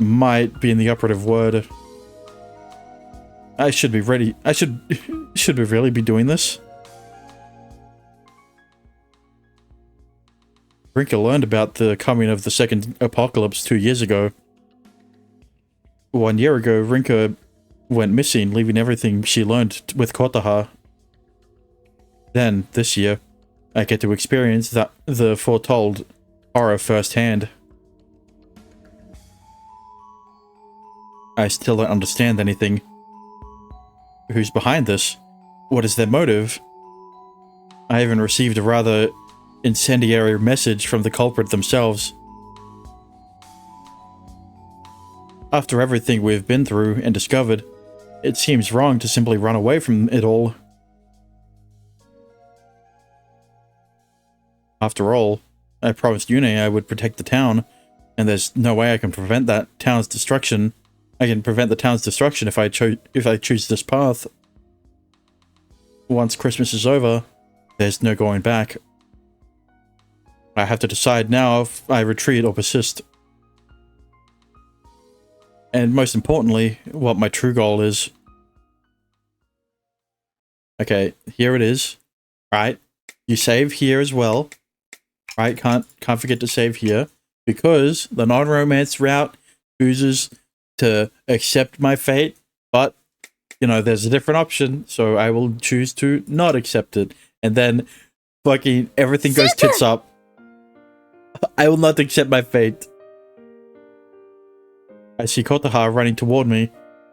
S1: Might being the operative word. I should be ready. Should we really be doing this? Rinka learned about the coming of the second apocalypse 2 years ago. 1 year ago, Rinka went missing, leaving everything she learned with Kotaha. Then, this year, I get to experience the foretold horror firsthand. I still don't understand anything. Who's behind this? What is their motive? I even received a rather incendiary message from the culprit themselves. After everything we've been through and discovered, it seems wrong to simply run away from it all. After all, I promised Yune I would protect the town, and there's no way I can prevent that town's destruction. I can prevent the town's destruction if I choose this path. Once Christmas is over, there's no going back. I have to decide now if I retreat or persist. And most importantly, what my true goal is. Okay, here it is. Right? You save here as well. Right? Can't forget to save here. Because the non-romance route chooses to accept my fate, but you know, there's a different option, so I will choose to not accept it. And then fucking everything goes tits up. I will not accept my fate. I see Kotaha running toward me,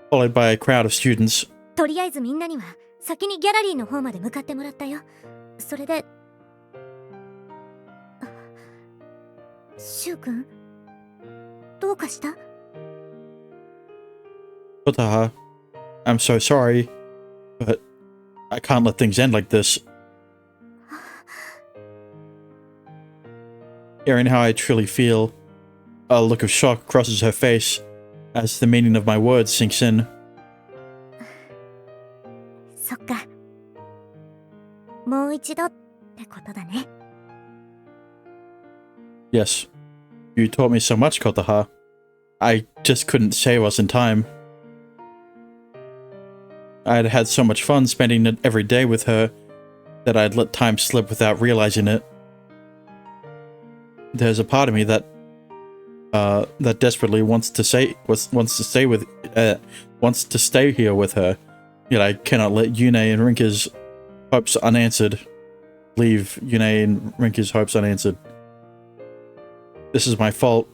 S1: followed by a crowd of students.
S2: とりあえずみんなには先にギャラリーの方まで向かってもらったよ。それでシュウ君どうかした？
S1: Kotaha, I'm so sorry, but I can't let things end like this. Hearing how I truly feel, a look of shock crosses her face as the meaning of my words sinks in.
S2: そっか。もう一度ってことだね。
S1: Yes, you taught me so much, Kotaha. I just couldn't save us in time. I had had so much fun spending it every day with her that I'd let time slip without realizing it. There's a part of me that desperately wants to stay here with her. Yet I cannot let Yune and Rinka's hopes unanswered. Leave Yune and Rinka's hopes unanswered. This is my fault.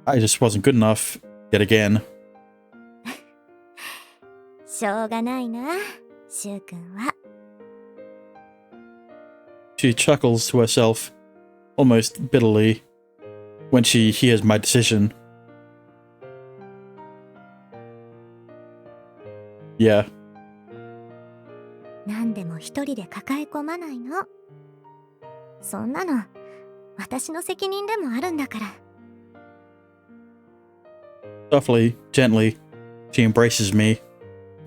S1: I just wasn't good enough yet again.
S2: しょうがないな、シュウ君は。
S1: She chuckles to herself, almost bitterly, when she hears my decision. Yeah,
S2: 何でも一人で抱え込まないの。そんなの私の責任でもあるんだから。
S1: softly, gently, she embraces me.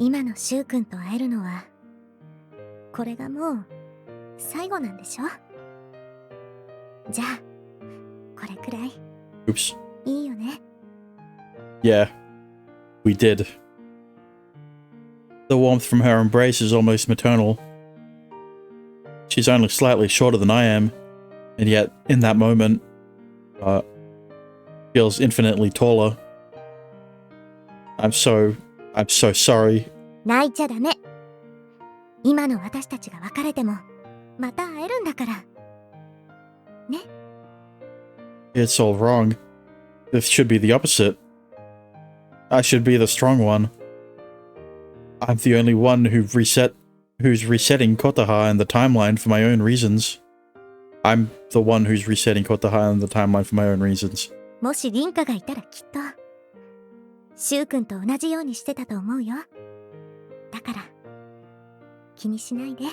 S2: 今のシュウ君と会えるのはこれがもう最後なんでしょ？じゃあこれくらい
S1: Oops.
S2: いいよね。
S1: Yeah, we did. The warmth from her embrace is almost maternal. She's only slightly shorter than I am, and yet, in that moment, feels infinitely taller. I'm so sorry.
S2: 泣いちゃダメ。今の私たちが別れてもまた会えるんだから。ね。
S1: It's all wrong. This should be the opposite. I should be the strong one. I'm the only one who's resetting Kotaha and the timeline for my own reasons. I'm the one who's resetting Kotaha and the timeline for my own reasons.
S2: もしリンカがいたらきっとシュウ君と同じようにしてたと思うよ。だから気にしないで。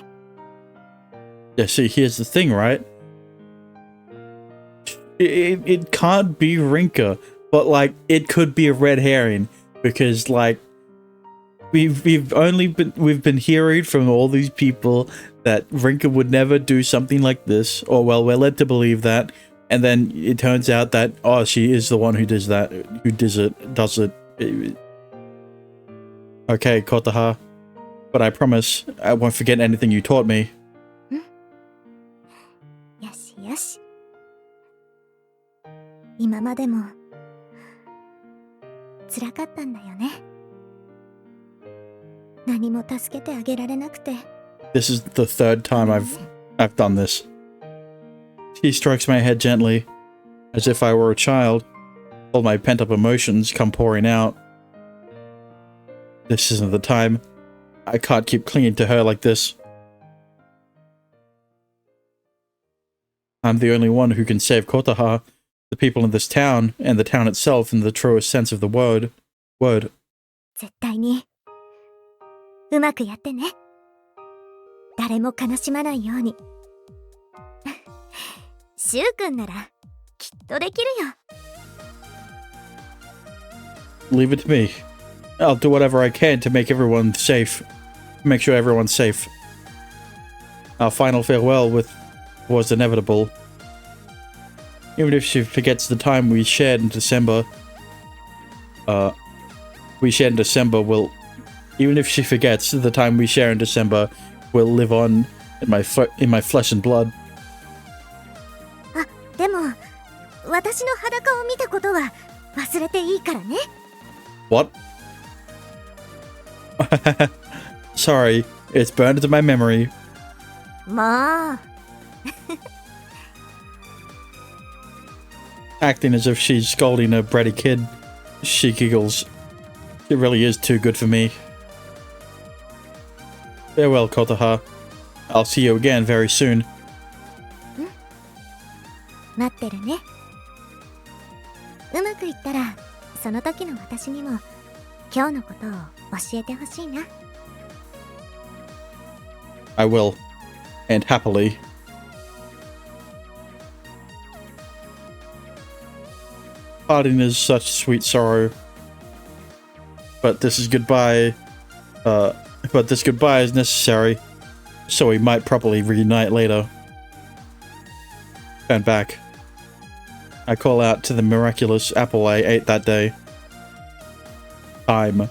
S1: Yeah, see, here's the thing, right? It can't be Rinka, but like it could be a red herring because like we've been hearing from all these people that Rinka would never do something like this, or well, we're led to believe that, and then it turns out that she is the one who does it. Okay, Kotaha, but I promise I won't forget anything you taught me.
S2: よしよし。今までも辛かったんだよね。何も助けてあげられなくて。
S1: This is the third time I've done this. She strokes my head gently, as if I were a child. All my pent-up emotions come pouring out. This isn't the time. I can't keep clinging to her like this. I'm the only one who can save Kotaha, the people in this town, and the town itself in the truest sense of the word.
S2: 絶対にうまくやってね。誰も悲しまないように。シュウ君ならきっとできるよ。
S1: Leave it to me. I'll do whatever I can to make everyone safe. Make sure everyone's safe. Our final farewell was inevitable. Even if she forgets the time we shared in December, even if she forgets the time we share in December, will live on in my flesh and blood.
S2: あ、でも私の裸を見たことは忘れていいからね。
S1: What? Sorry, it's burned into my memory.
S2: もう
S1: Acting as if she's scolding a bratty kid, she giggles. It really is too good for me. Farewell, Kotaha. I'll see you again very soon.
S2: 待ってるね。うまくいったらその時の私にも今日のことを教えてほしいな。
S1: I will. And happily. Parting is such sweet sorrow. But this is goodbye. But this goodbye is necessary, so we might properly reunite later. Turn back. I call out to the miraculous apple I ate that day. Time.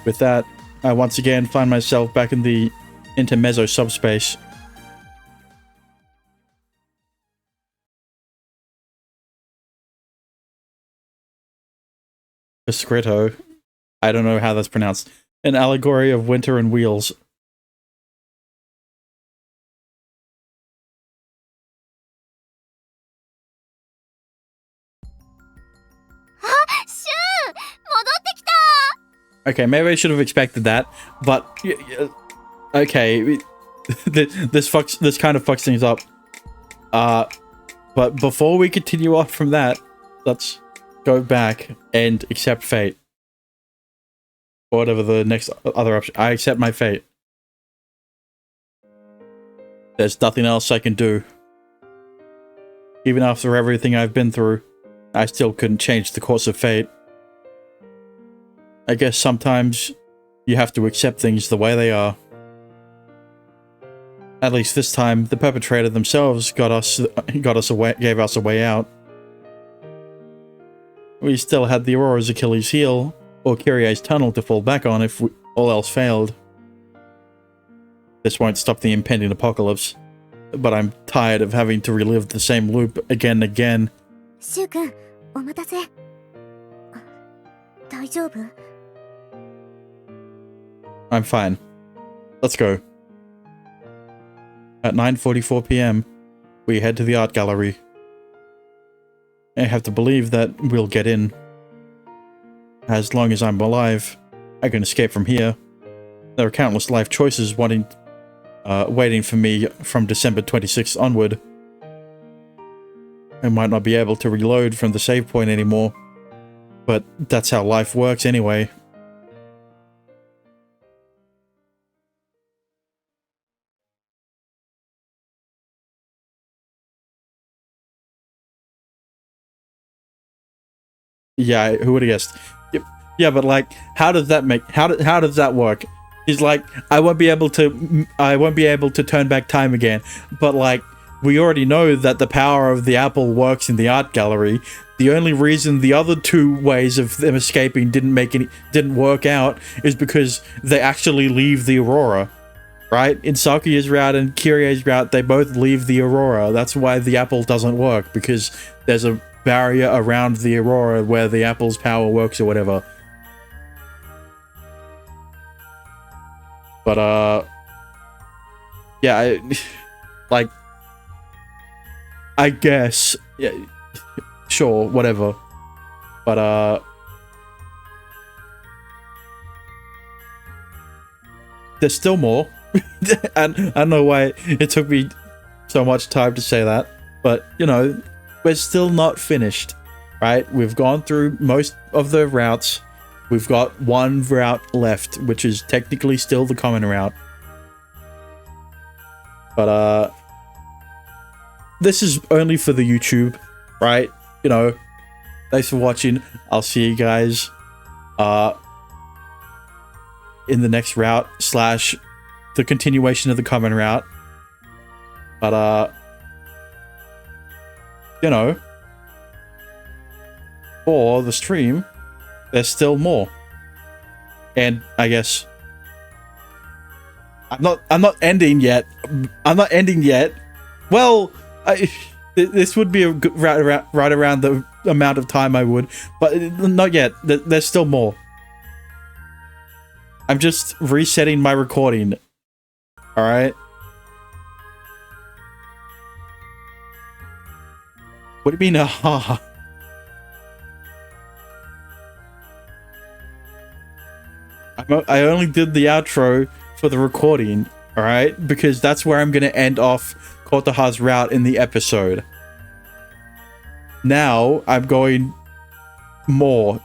S1: With that, I once again find myself back in the intermezzo subspace. Escrito. I don't know how that's pronounced. An allegory of winter and wheels. Okay, maybe I should have expected that, but okay, this kind of fucks things up. But before we continue off from that, let's go back and accept fate. Or whatever the next other option. I accept my fate. There's nothing else I can do. Even after everything I've been through, I still couldn't change the course of fate. I guess sometimes you have to accept things the way they are. At least this time, the perpetrator themselves gave us a way out. We still had the Aurora's Achilles heel, or Kyrie's tunnel to fall back on if all else failed. This won't stop the impending apocalypse, but I'm tired of having to relive the same loop again and again.
S2: シュウ君、お待たせ。大丈夫？
S1: I'm fine. Let's go. At 9:44 p.m., we head to the art gallery. I have to believe that we'll get in. As long as I'm alive, I can escape from here. There are countless life choices waiting for me from December 26th onward. I might not be able to reload from the save point anymore, but that's how life works anyway. Yeah, who would have guessed? Yeah, but like, how does that work? He's like, I won't be able to turn back time again. But like, we already know that the power of the apple works in the art gallery. The only reason the other two ways of them escaping didn't work out is because they actually leave the Aurora, right? In Sakuya's route and Kyrie's route, they both leave the Aurora. That's why the apple doesn't work, because there's a barrier around the Aurora where the apple's power works or whatever. But yeah, I guess, yeah, sure, whatever. But there's still more. And I don't know why it took me so much time to say that, but you know, we're still not finished, right? We've gone through most of the routes. We've got one route left, which is technically still the common route. But this is only for the YouTube, right? You know, thanks for watching. I'll see you guys in the next route / the continuation of the common route. But you know, for the stream, there's still more. And I guess I'm not ending yet. I'm not ending yet. Well, this would be a good, right around the amount of time I would, but not yet. There's still more. I'm just resetting my recording. All right. What do you mean, aha? I only did the outro for the recording, all right? Because that's where I'm going to end off Kotaha's route in the episode. Now, I'm going more.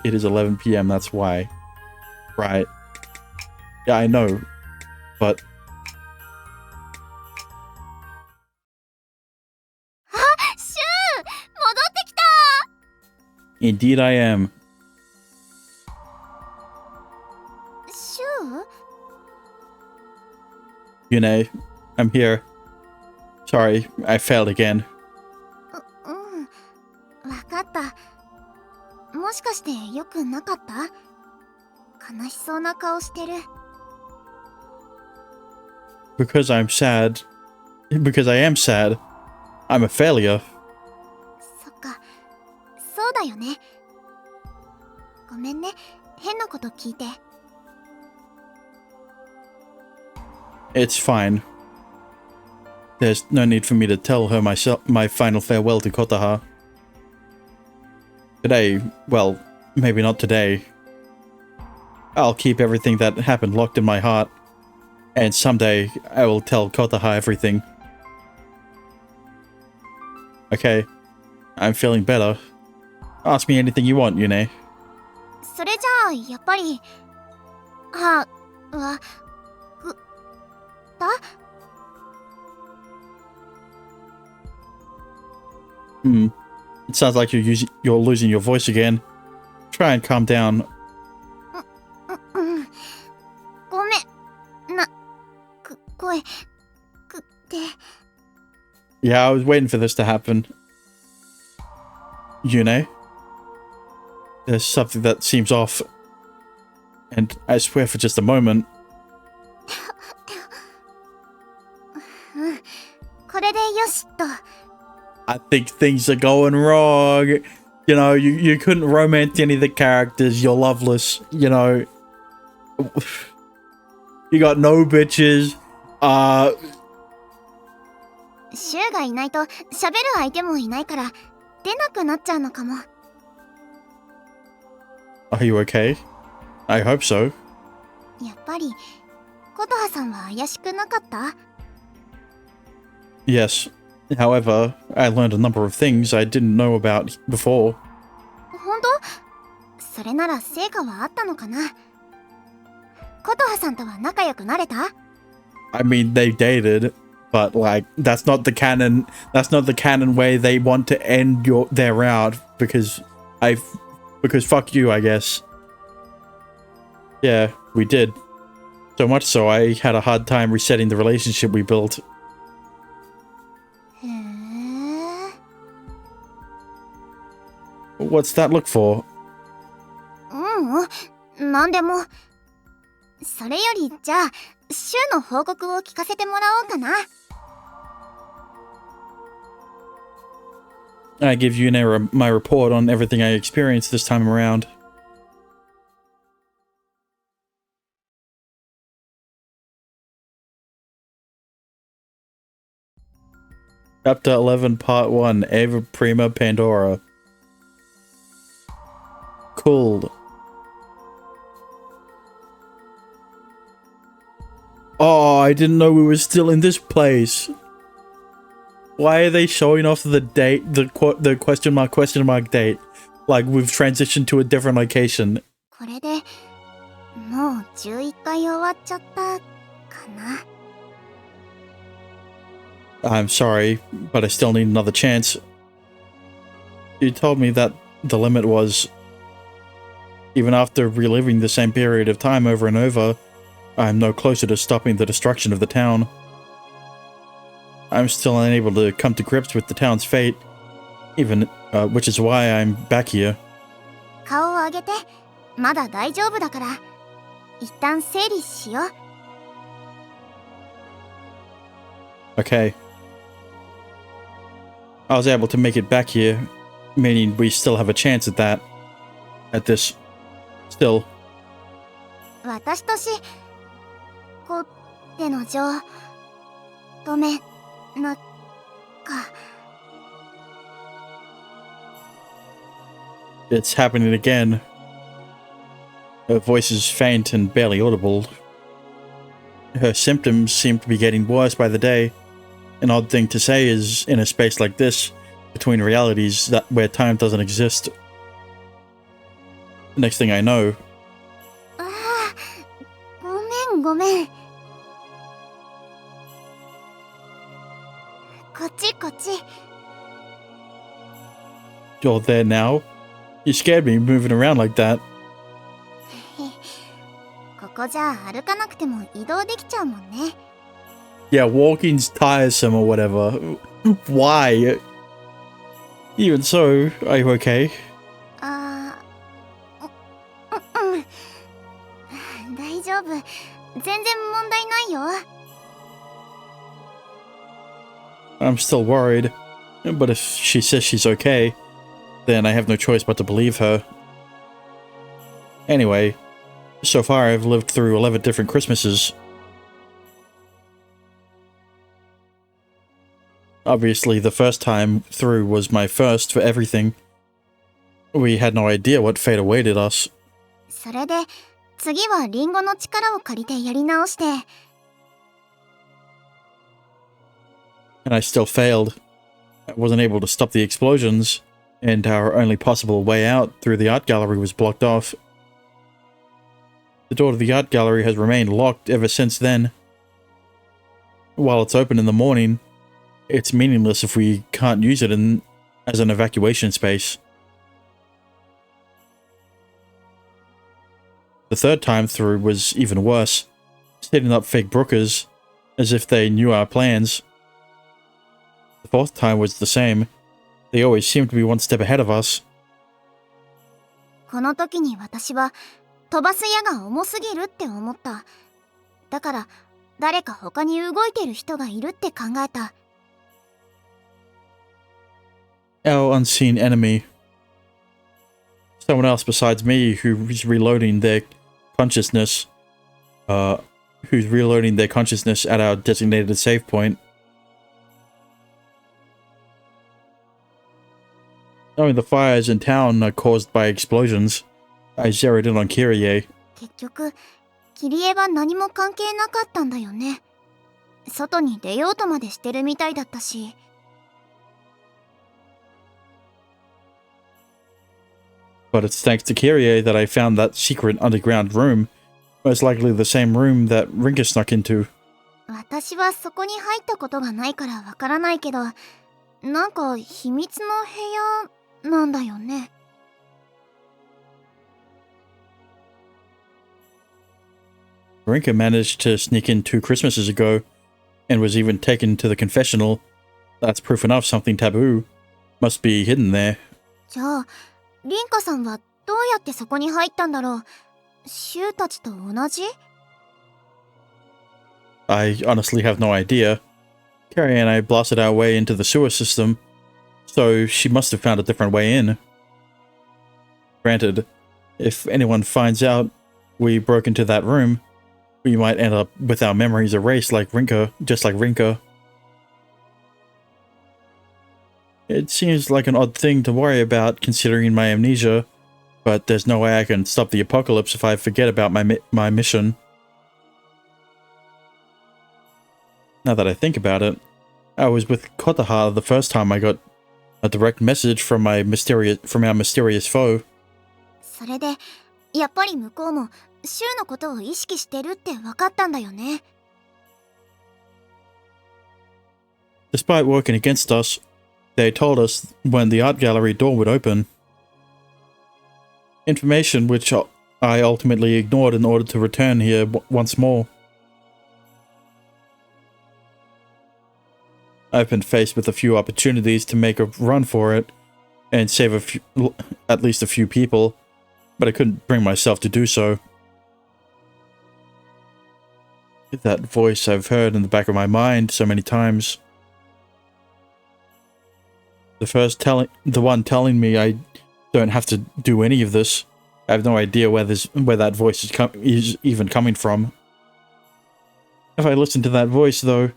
S1: It is 11 p.m., that's why. Right. Yeah, I know. But... Indeed I am. Yune, I'm here. Sorry, I failed again.
S2: わかった。もしかしてよくなかった？悲しそうな顔してる。
S1: Because I'm sad. Because I am sad. I'm a failure.
S2: そっか。そうだよね。ごめんね。変なこと聞いて。
S1: It's fine. There's no need for me to tell her my final farewell to Kotaha. Today, well, maybe not today. I'll keep everything that happened locked in my heart. And someday, I will tell Kotaha everything. Okay. I'm feeling better. Ask me anything you want, Yune.
S2: それじゃあ、やっぱり、
S1: It sounds like you're losing your voice again. Try and calm down.
S2: ごめん。声、って。
S1: Yeah, I was waiting for this to happen. Yune? There's something that seems off. And I swear for just a moment.
S2: これでよしと。
S1: I think things are going wrong. You know, you couldn't romance any of the characters. You're loveless. You know. You got no bitches.
S2: シュウがいないと喋る相手もいないから出なくなっちゃうのかも。
S1: Are you okay? I hope so.
S2: やっぱり琴葉さんは怪しくなかった？
S1: Yes. However, I learned a number of things I didn't know about before.
S2: 本当？それなら成果はあったのかな？琴葉さんとは仲良くなれた？
S1: I mean, they dated, but like that's not the canon. That's not the canon way they want to end their route because fuck you, I guess. Yeah, we did. So much so I had a hard time resetting the relationship we built.
S2: へえ。
S1: What's that look for?
S2: なんでも。それよりじゃあシュウの報告を聞かせてもらおうかな。
S1: I give you my report on everything I experienced this time around. Chapter 11, Part 1, Eva Prima Pandora. Cooled. Oh, I didn't know we were still in this place. Why are they showing off the date, the question mark date? Like we've transitioned to a different location.
S2: これでもう11回終わっちゃったかな。
S1: I'm sorry, but I still need another chance. You told me that the limit was... Even after reliving the same period of time over and over, I'm no closer to stopping the destruction of the town. I'm still unable to come to grips with the town's fate, which is why I'm back here.
S2: 顔を上げて。まだ大丈夫だから。一旦整理しよう。
S1: Okay. I was able to make it back here, meaning we still have a chance at that. At this. Still.
S2: 私としこっての情止めなか。
S1: It's happening again. Her voice is faint and barely audible. her symptoms seem to be getting worse by the day. An odd thing to say is in a space like this, between realities that where time doesn't exist. The next thing I know,
S2: ああ、ごめんごめん。こっちこっち。
S1: you're there now? You scared me moving around like that.
S2: ここじゃ歩かなくても移動できちゃうもんね。
S1: Yeah, walking's tiresome or whatever. Why? Even so, are you okay?
S2: ああ、大丈夫。全然問題ないよ。
S1: I'm still worried. But if she says she's okay, then I have no choice but to believe her. Anyway, so far I've lived through 11 different Christmases. Obviously, the first time through was my first for everything. We had no idea what fate awaited us.
S2: それで次はリンゴの力を借りてやり直して。
S1: And I still failed. I wasn't able to stop the explosions, and our only possible way out through the art gallery was blocked off. The door to the art gallery has remained locked ever since then. While it's open in the morning, it's meaningless if we can't use it as an evacuation space. The third time through was even worse, setting up fake brookers, as if they knew our plans. The fourth time was the same. They always seemed to be one step ahead of us.
S2: この時に私は飛ばす矢が重すぎるって思った。だから誰か他に動いてる人がいるって考えた。
S1: Our unseen enemy. Someone else besides me who's reloading their consciousness. Who's reloading their consciousness at our designated save point. Knowing the fires in town are caused by explosions, I zeroed in on Kyrie.
S2: 結局キリエは何も関係なかったんだよね。外に出ようとまでしてるみたいだったし。
S1: But it's thanks to Kyrie that I found that secret underground room. Most likely the same room that Rinka snuck into.
S2: 私はそこに入ったことがないからわからないけど、なんか秘密の部屋なんだよね。
S1: Rinka managed to sneak in 2 Christmases ago, and was even taken to the confessional. That's proof enough something taboo must be hidden there.
S2: じゃあリンカさんはどうやってそこに入ったんだろう。シュウたちと同じ？
S1: I honestly have no idea. Carrie and I blasted our way into the sewer system, so she must have found a different way in. Granted, if anyone finds out we broke into that room, we might end up with our memories erased like Rinka, just like Rinka. It seems like an odd thing to worry about considering my amnesia, but there's no way I can stop the apocalypse if I forget about my mission. Now that I think about it, I was with Kotaha the first time I got a direct message from our mysterious foe.
S2: それでやっぱり向こうもシュウのことを意識してるって分かったんだよね。
S1: Despite working against us, they told us when the art gallery door would open. Information which I ultimately ignored in order to return here once more. I've been faced with a few opportunities to make a run for it and save at least a few people, but I couldn't bring myself to do so. That voice I've heard in the back of my mind so many times. The one telling me I don't have to do any of this. I have no idea where that voice is even coming from. If I listen to that voice, though,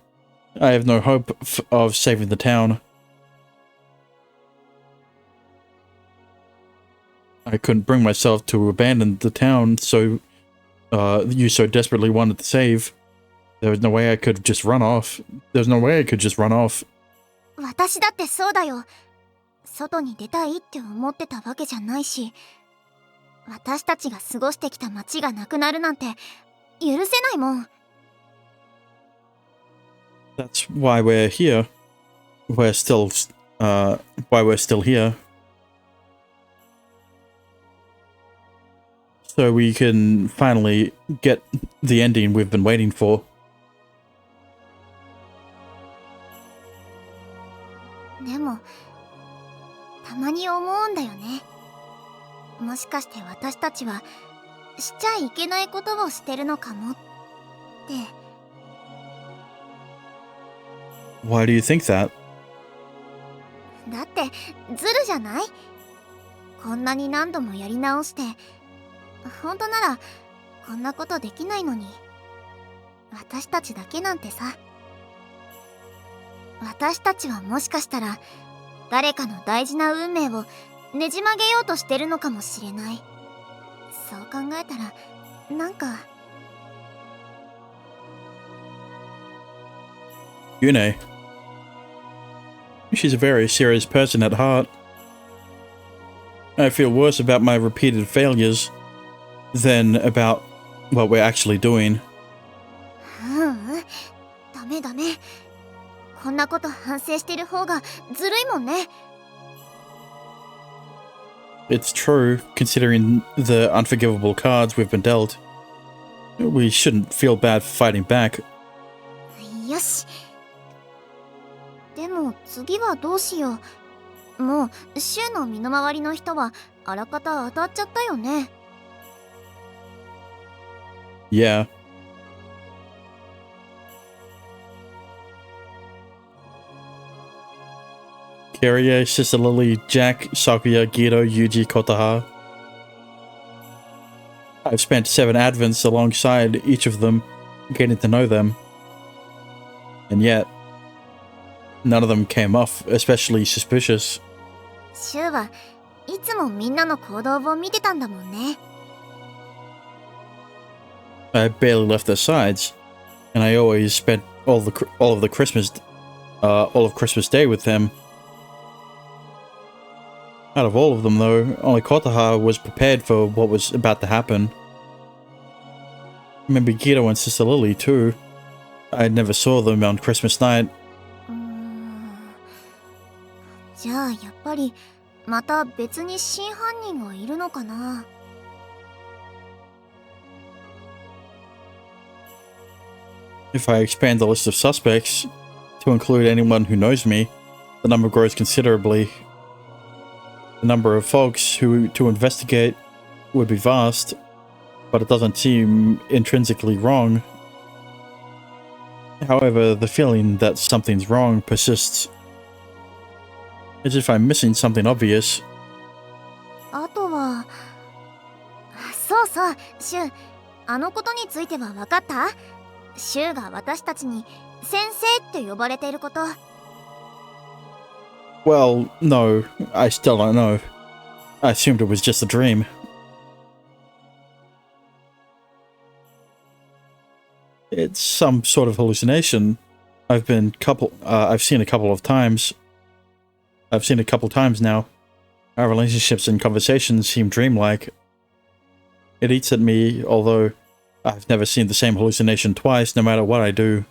S1: I have no hope of saving the town. I couldn't bring myself to abandon the town you so desperately wanted to save. There was no way I could just run off. There's no way I could just run off.
S2: 私だってそうだよ。外に出たいって思ってたわけじゃないし、私たちが過ごしてきた街がなくなるなんて許せないもん。
S1: That's why we're here. Why we're still here. So we can finally get the ending we've been waiting for.
S2: でも、たまに思うんだよね。もしかして私たちはしちゃいけないことをしてるのかもって。
S1: Why do you think that?
S2: だってずるじゃない？こんなに何度もやり直して、本当ならこんなことできないのに、私たちだけなんてさ。私たちはもしかしたら誰かの大事な運命をねじ曲げようとしてるのかもしれない。そう考えたらなんか。
S1: Yune. She's a very serious person at heart. I feel worse about my repeated failures than about what we're actually doing.
S2: ダメダメ。こんなこと反省してる方がずるいもんね。
S1: It's true, considering the unforgivable cards we've been dealt. We shouldn't feel bad for fighting back.
S2: よし。でも次はどうしよう。もうシュウの身の回りの人はあらかた当たっちゃったよね。
S1: Yeah. Kirie, Sister Lily, Jack, Sakuya, Gito, Yuji, Kotaha. I've spent 7 advents alongside each of them, getting to know them. And yet, none of them came off especially suspicious.
S2: シュウはいつもみんなの行動を見てたんだもんね。
S1: I barely left their sides, and I always spent all of Christmas Day with them. Out of all of them, though, only Kotaha was prepared for what was about to happen. Maybe Gito and Sister Lily, too. I never saw them on Christmas night.
S2: じゃあやっぱりまた別に真犯人がいるのかな。
S1: If I expand the list of suspects to include anyone who knows me, the number grows considerably. The number of folks to investigate would be vast, but it doesn't seem intrinsically wrong. However, the feeling that something's wrong persists. As if I'm missing something obvious.
S2: あとは、そうそう、シュウ、あのことについては分かった？シュウが私たちに先生って呼ばれていること。
S1: Well, no, I still don't know. I assumed it was just a dream. It's some sort of hallucination. I've seen a couple of times. I've seen a couple times now. Our relationships and conversations seem dreamlike. It eats at me, although I've never seen the same hallucination twice, no matter what I do.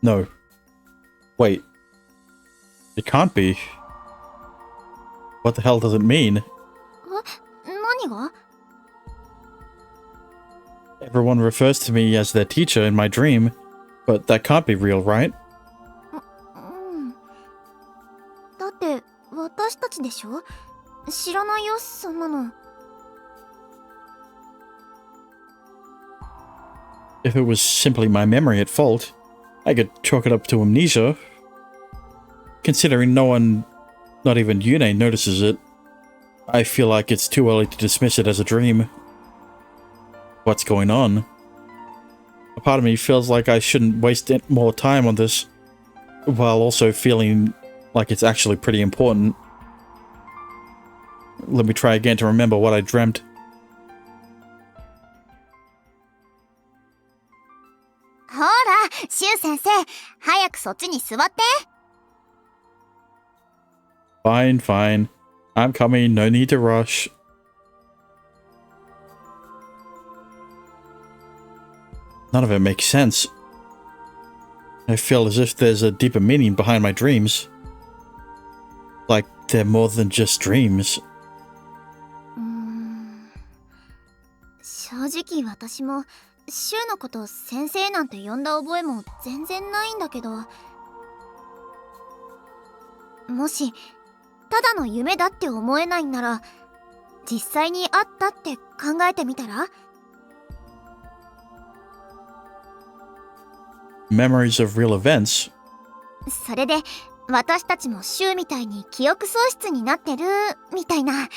S1: No. Wait. It can't be. What the hell does it mean?
S2: 何が？
S1: Everyone refers to me as their teacher in my dream, but that can't be real, right?
S2: だって私たちでしょ？知らないよ、そんなの。
S1: If it was simply my memory at fault, I could chalk it up to amnesia. Considering no one, not even Yune, notices it, I feel like it's too early to dismiss it as a dream. What's going on? A part of me feels like I shouldn't waste more time on this, while also feeling like it's actually pretty important. Let me try again to remember what I dreamt.
S2: シュウ先生、早くそっちに座って。
S1: Fine, fine. I'm coming. No need to rush. None of it makes sense. I feel as if there's a deeper meaning behind my dreams. Like they're more than just dreams.
S2: 正直私もシュウのこと先生なんて呼んだ覚えも全然ないんだけど、もしただの夢だって思えないんなら実際にあったって考えてみたら？
S1: Memories of real events?
S2: それで私たちもシュウみたいに記憶喪失になってるみたいな。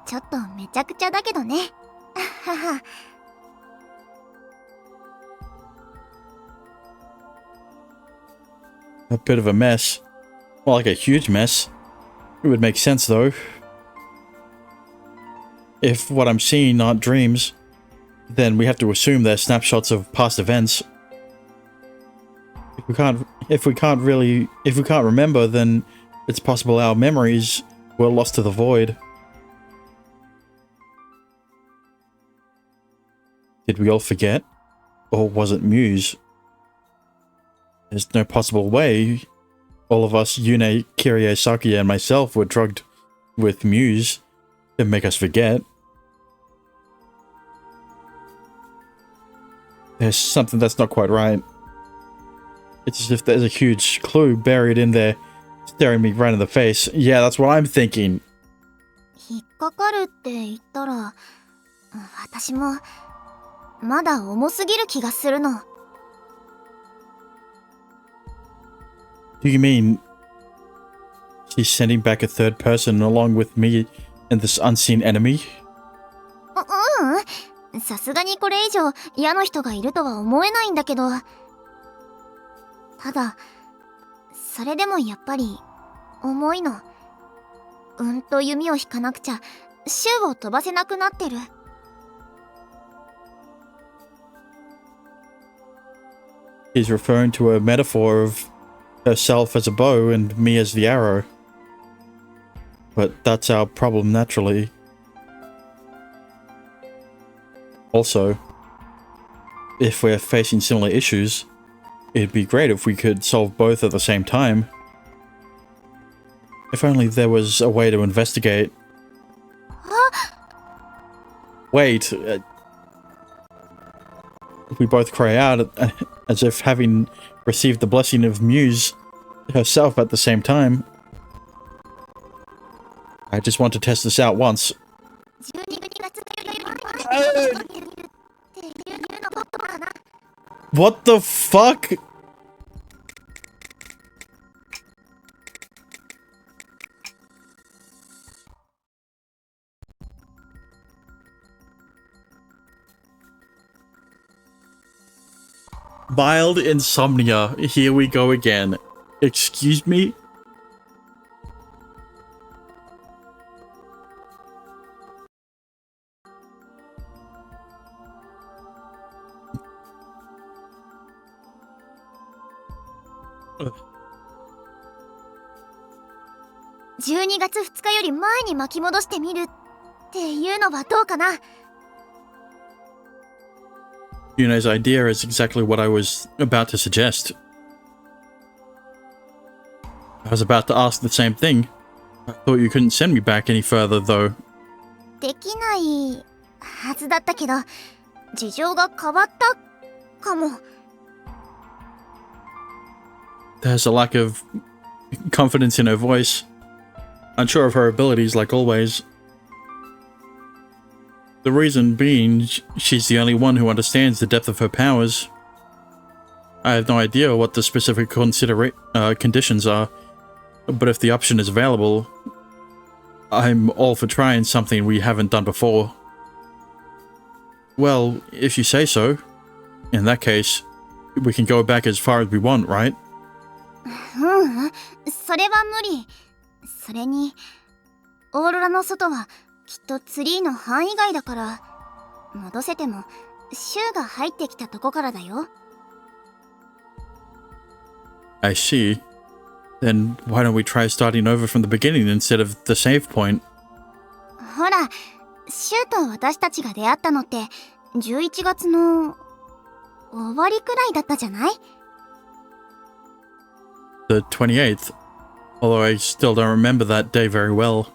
S2: ちょっとめちゃくちゃだけどね。はは。
S1: A bit of a mess. More like a huge mess. It would make sense though. If what I'm seeing aren't dreams, then we have to assume they're snapshots of past events. If we can't remember, then it's possible our memories were lost to the void. Did we all forget? Or was it Muse? There's no possible way all of us, Yune, Kirie, Sakuya, and myself were drugged with Muse to make us forget. There's something that's not quite right. It's as if there's a huge clue buried in there, staring me right in the face. Yeah, that's what I'm thinking.
S2: 引っかかるって言ったら、私もまだ重すぎる気がするの。
S1: Do you mean she's sending back a third person along with me and this unseen enemy?
S2: さすがにこれ以上矢の人がいるとは思えないんだけど、ただそれでもやっぱり重いの。弓を引かなくちゃシュウを飛ばせなくなってる。
S1: He's referring to a metaphor of herself as a bow and me as the arrow. But that's our problem naturally. Also, if we're facing similar issues, it'd be great if we could solve both at the same time. If only there was a way to investigate. Wait. We both cry out as if having received the blessing of Muse herself at the same time. I just want to test this out once. What the fuck? Mild insomnia. Here we go again. Excuse me?12
S2: 月2日より前に巻き戻してみるっていうのはどうかな。
S1: Yune's idea is exactly what I was about to suggest. I was about to ask the same thing. I thought you couldn't send me back any further, though.
S2: できないはずだったけど、事情が変わったかも。
S1: There's a lack of confidence in her voice. Unsure of her abilities, like always. The reason being, she's the only one who understands the depth of her powers. I have no idea what the specific conditions are, but if the option is available, I'm all for trying something we haven't done before. Well, if you say so. In that case, we can go back as far as we want, right?
S2: それは無理。それにオーロラの外はきっとツリーの範囲外だから、戻せてもシュウが入ってきたとこからだよ。
S1: I see. Then why don't we try starting over from the beginning instead of the save point?
S7: ほら、シュウと私たちが出会ったのって11月の終わりくらいだったじゃない？
S1: The 28th. Although I still don't remember that day very well.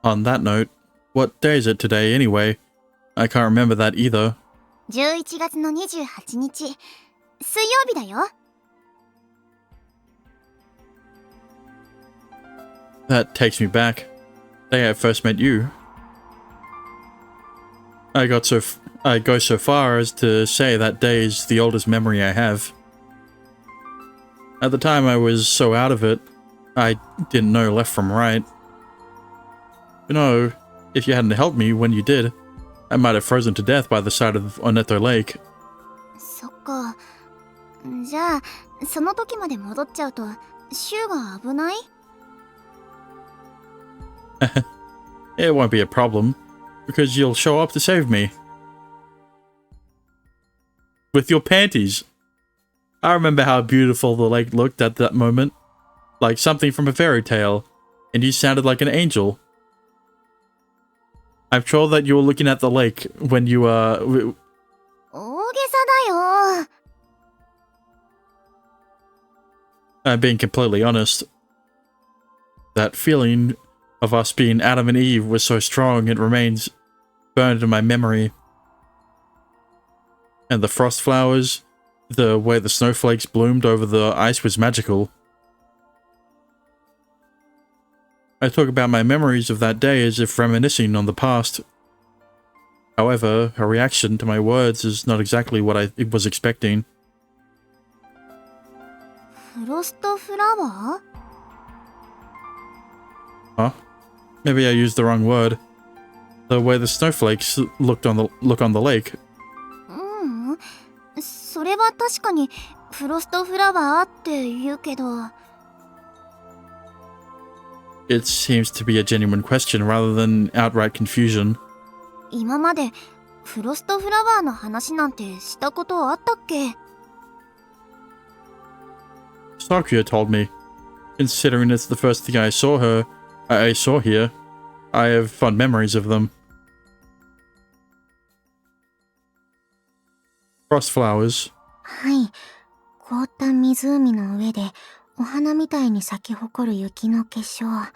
S1: On that note, what day is it today anyway? I can't remember that either.
S7: 11月の28日、水曜日だよ。
S1: That takes me back. Day I first met you. I go so far as to say that day is the oldest memory I have. At the time I was so out of it, I didn't know left from right. You know, if you hadn't helped me when you did, I might have frozen to death by the side of Oneto Lake.
S7: そっか。じゃあ、その時まで戻っちゃうと、シュウが危ない？
S1: It won't be a problem, because you'll show up to save me. With your panties. I remember how beautiful the lake looked at that moment. Like something from a fairy tale. And you sounded like an angel. I'm sure that you were looking at the lake when you,
S7: 大げさだよ。
S1: I'm being completely honest. That feeling of us being Adam and Eve was so strong it remains burned in my memory. And the frost flowers, the way the snowflakes bloomed over the ice was magical. I talk about my memories of that day as if reminiscing on the past. However, her reaction to my words is not exactly what I was expecting.
S7: フロストフラワー？
S1: Huh? Maybe I used the wrong word. The way the snowflakes look on the lake.
S7: ううん。それは確かにフロストフラワーって言うけど。
S1: It seems to be a genuine question rather than outright confusion.
S7: 今までフロストフラワーの話なんてしたことあったっけ？
S1: Sakuya told me. Considering it's the first thing I saw here, I have fond memories of them. Frost flowers.
S2: はい。凍った湖の上でお花みたいに咲き誇る雪の結晶。あ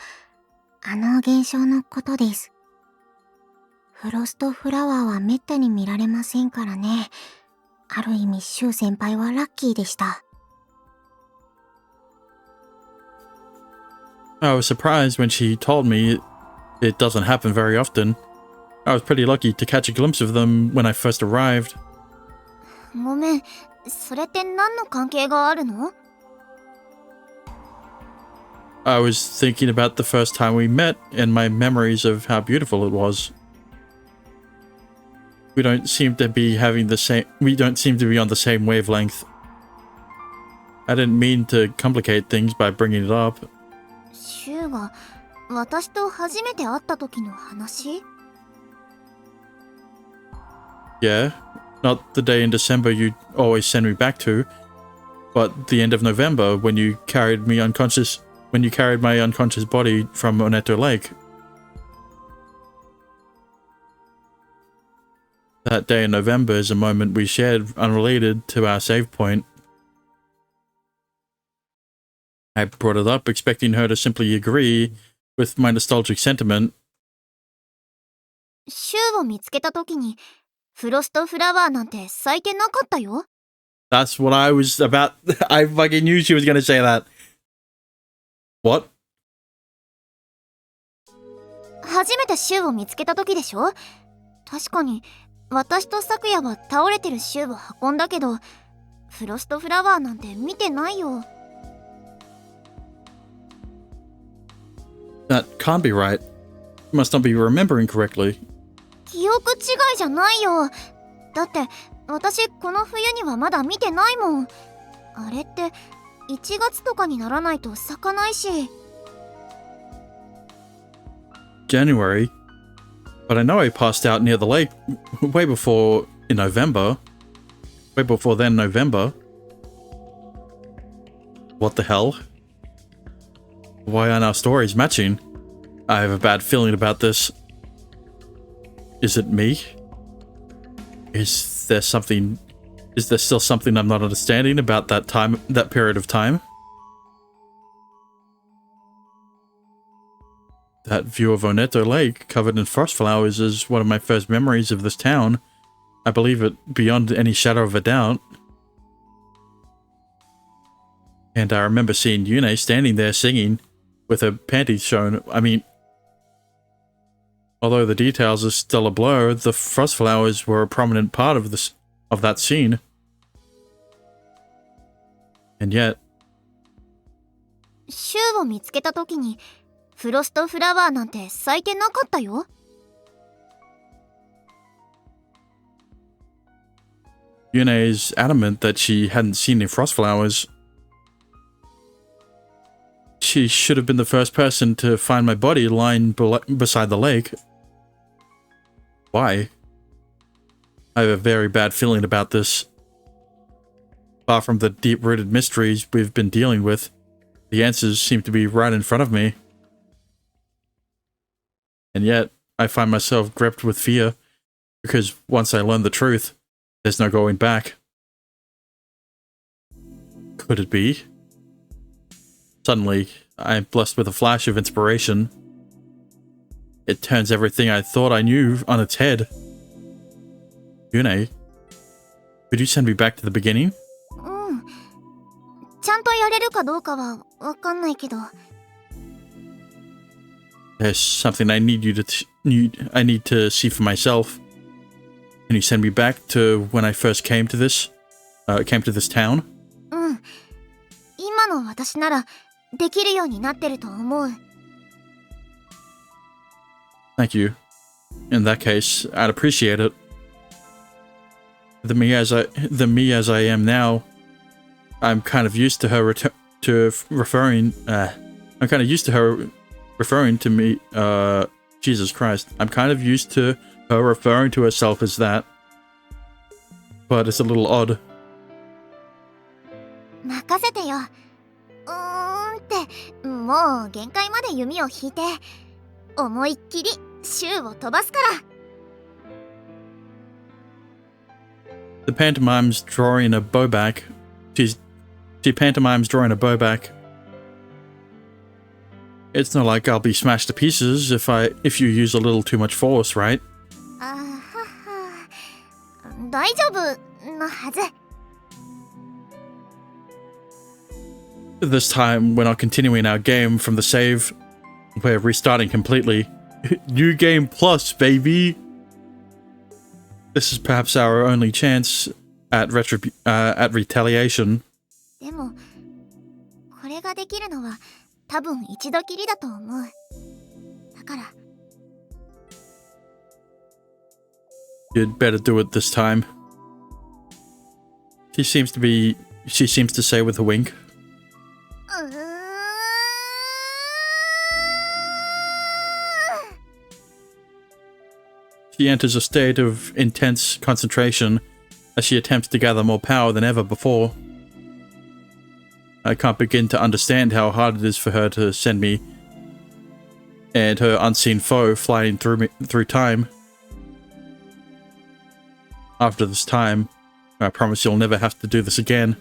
S2: の現象のことです。フロストフラワーはめったに見られませんからね。ある意味、シュウ先輩はラッキーでした。
S1: I was surprised when she told me it doesn't happen very often. I was pretty lucky to catch a glimpse of them when I first arrived.
S7: ごめん、それって何の関係があるの？
S1: I was thinking about the first time we met and my memories of how beautiful it was. We don't seem to be on the same wavelength. I didn't mean to complicate things by bringing it up.
S7: シュウが私と初めて会った時の話？
S1: Yeah, not the day in December you always send me back to, but the end of November when you carried my unconscious body from Oneto Lake. That day in November is a moment we shared unrelated to our save point. I brought it up expecting her to simply agree with my nostalgic sentiment.
S7: シュウを見つけた時にフロストフラワーなんて咲いてなかったよ。
S1: That's what I was about. I fucking knew she was gonna say that. What?
S7: 初めてシュウを見つけた時でしょ？確かに私とサクヤは倒れてるシュウを運んだけど、フロストフラワーなんて見てないよ。
S1: That can't be right. You must not be remembering correctly.
S7: 記憶違いじゃないよ。だって私この冬にはまだ見てないもん。あれって1月とかにならないと咲かないし。
S1: January? But I know I passed out near the lake way before in November. way before then, November. What the hell? Why aren't our stories matching? I have a bad feeling about this. Is it me? Is there still something I'm not understanding about that period of time? That view of Oneto Lake, covered in frost flowers, is one of my first memories of this town. I believe it beyond any shadow of a doubt. And I remember seeing Yune standing there singing, with her panties shown. I mean, although the details are still a blur, the frost flowers were a prominent part of that scene. And yet...
S7: シュウを見つけた時にフロストフラワーなんて咲いてなかったよ。
S1: Yune is adamant that she hadn't seen any frost flowers. She should have been the first person to find my body lying beside the lake. Why? I have a very bad feeling about this. Far from the deep-rooted mysteries we've been dealing with, the answers seem to be right in front of me. And yet, I find myself gripped with fear, because once I learn the truth, there's no going back. Could it be? Suddenly, I am blessed with a flash of inspiration. It turns everything I thought I knew on its head. Yune, could you send me back to the beginning?
S7: うん。ちゃんとやれるかどうかはわかんないけど。
S1: There's something I need to see for myself. Can you send me back to when I first came to this town?
S7: うん。今の私ならできるようになってると思う。
S1: Thank you. In that case, I'd appreciate it. The me as I am now, I'm kind of used to her referring to me. Jesus Christ, I'm kind of used to her referring to herself as that. But it's a little odd.
S7: 任せてよ。ってもう限界まで弓を引いて思いっきりシューを飛ばすから。
S1: The pantomime's drawing a bowback. She pantomimes drawing a bowback. It's not like I'll be smashed to pieces if you use a little too much force, right?
S7: あはは、大丈夫のはず。
S1: This time, we're not continuing our game from the save. We're restarting completely. New game plus, baby! This is perhaps our only chance at retaliation.
S7: でもこれができるのは多分一度きりだと思う。だから。
S1: You'd better do it this time. She seems to say with a wink. She enters a state of intense concentration as she attempts to gather more power than ever before. I can't begin to understand how hard it is for her to send me and her unseen foe flying through time. After this time, I promise you'll never have to do this again.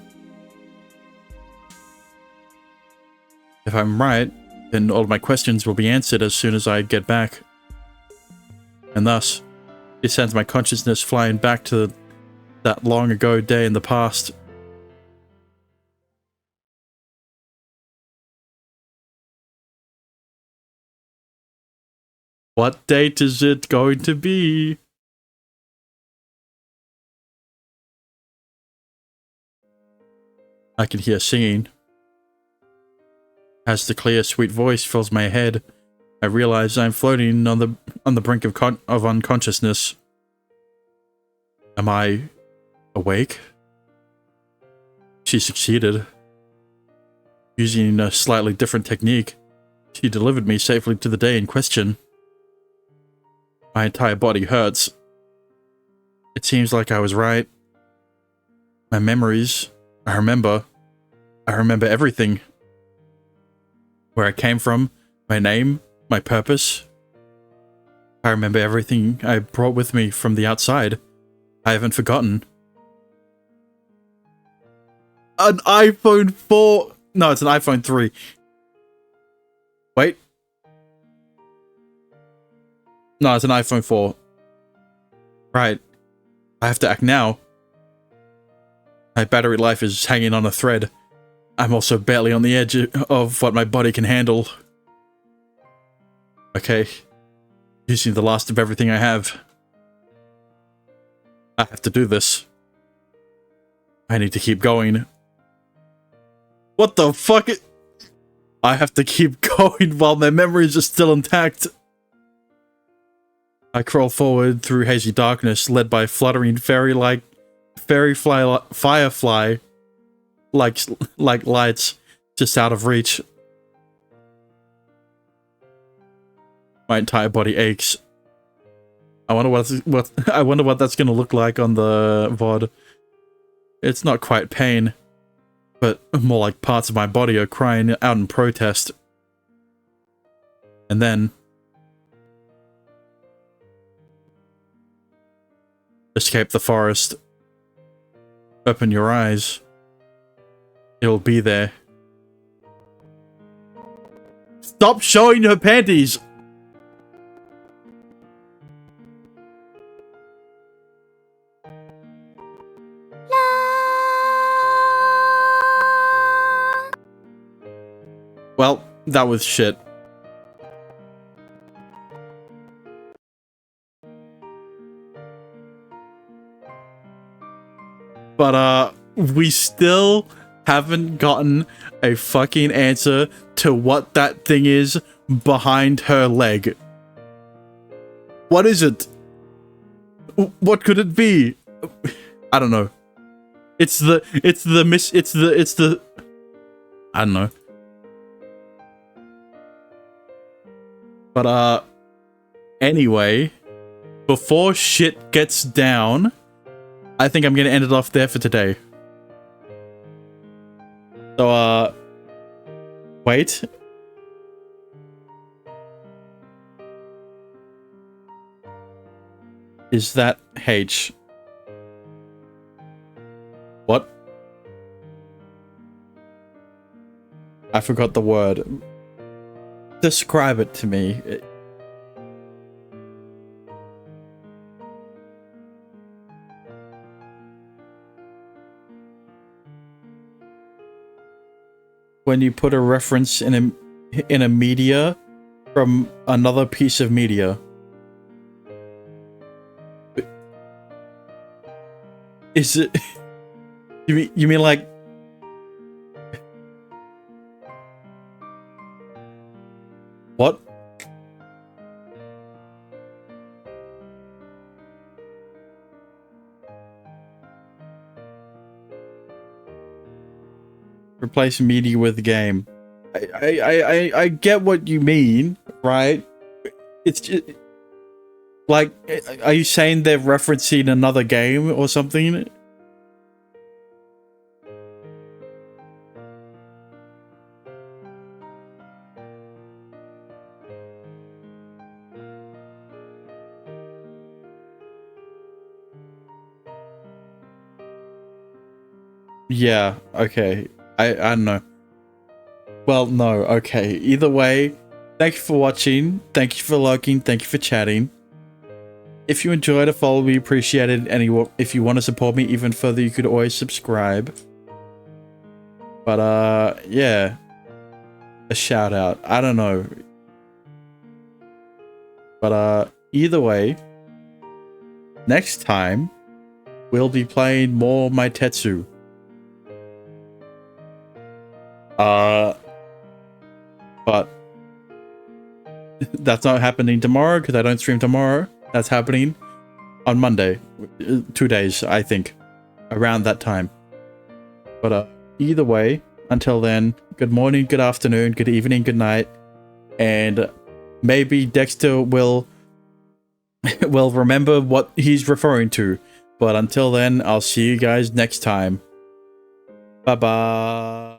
S1: If I'm right, then all of my questions will be answered as soon as I get back. And thus, it sends my consciousness flying back to that long ago day in the past. What date is it going to be? I can hear singing. As the clear, sweet voice fills my head, I realize I'm floating on the brink of unconsciousness. Am I awake? She succeeded. Using a slightly different technique, she delivered me safely to the day in question. My entire body hurts. It seems like I was right. My memories. I remember everything. Where I came from, my name, my purpose. I remember everything I brought with me from the outside. I haven't forgotten. An iPhone 4. No, it's an iPhone 3. Wait. No, it's an iPhone 4. Right. I have to act now. My battery life is hanging on a thread. I'm also barely on the edge of what my body can handle. Okay. Using the last of everything I have. I have to do this. I need to keep going. What the fuck? I have to keep going while my memories are still intact. I crawl forward through hazy darkness, led by fluttering firefly like lights just out of reach. My entire body aches. I wonder what that's gonna look like on the VOD. It's not quite pain, but more like parts of my body are crying out in protest. And then escape the forest. Open your eyes. It'll be there. Stop showing her panties! Well, that was shit. But, we still haven't gotten a fucking answer to what that thing is behind her leg. What is it? What could it be? I don't know. It's the I don't know. But, anyway, before shit gets down, I think I'm gonna end it off there for today. So, wait. Is that H? What? I forgot the word. Describe it to me. When you put a reference in a media from another piece of media. Is it you mean like what? Replace media with game. I get what you mean, right? It's just like, are you saying they're referencing another game or something? Yeah, okay. I don't know. Well, no, okay. Either way, thank you for watching. Thank you for liking. Thank you for chatting. If you enjoyed, a follow would be appreciated. And if you want to support me even further, you could always subscribe. But, yeah. A shout out. I don't know. But, either way, next time, we'll be playing more Meitetsu. But that's not happening tomorrow because I don't stream tomorrow. That's happening on Monday. 2 days, I think. Around that time. But either way, until then, good morning, good afternoon, good evening, good night. And maybe Dexter will remember what he's referring to. But until then, I'll see you guys next time. Bye bye.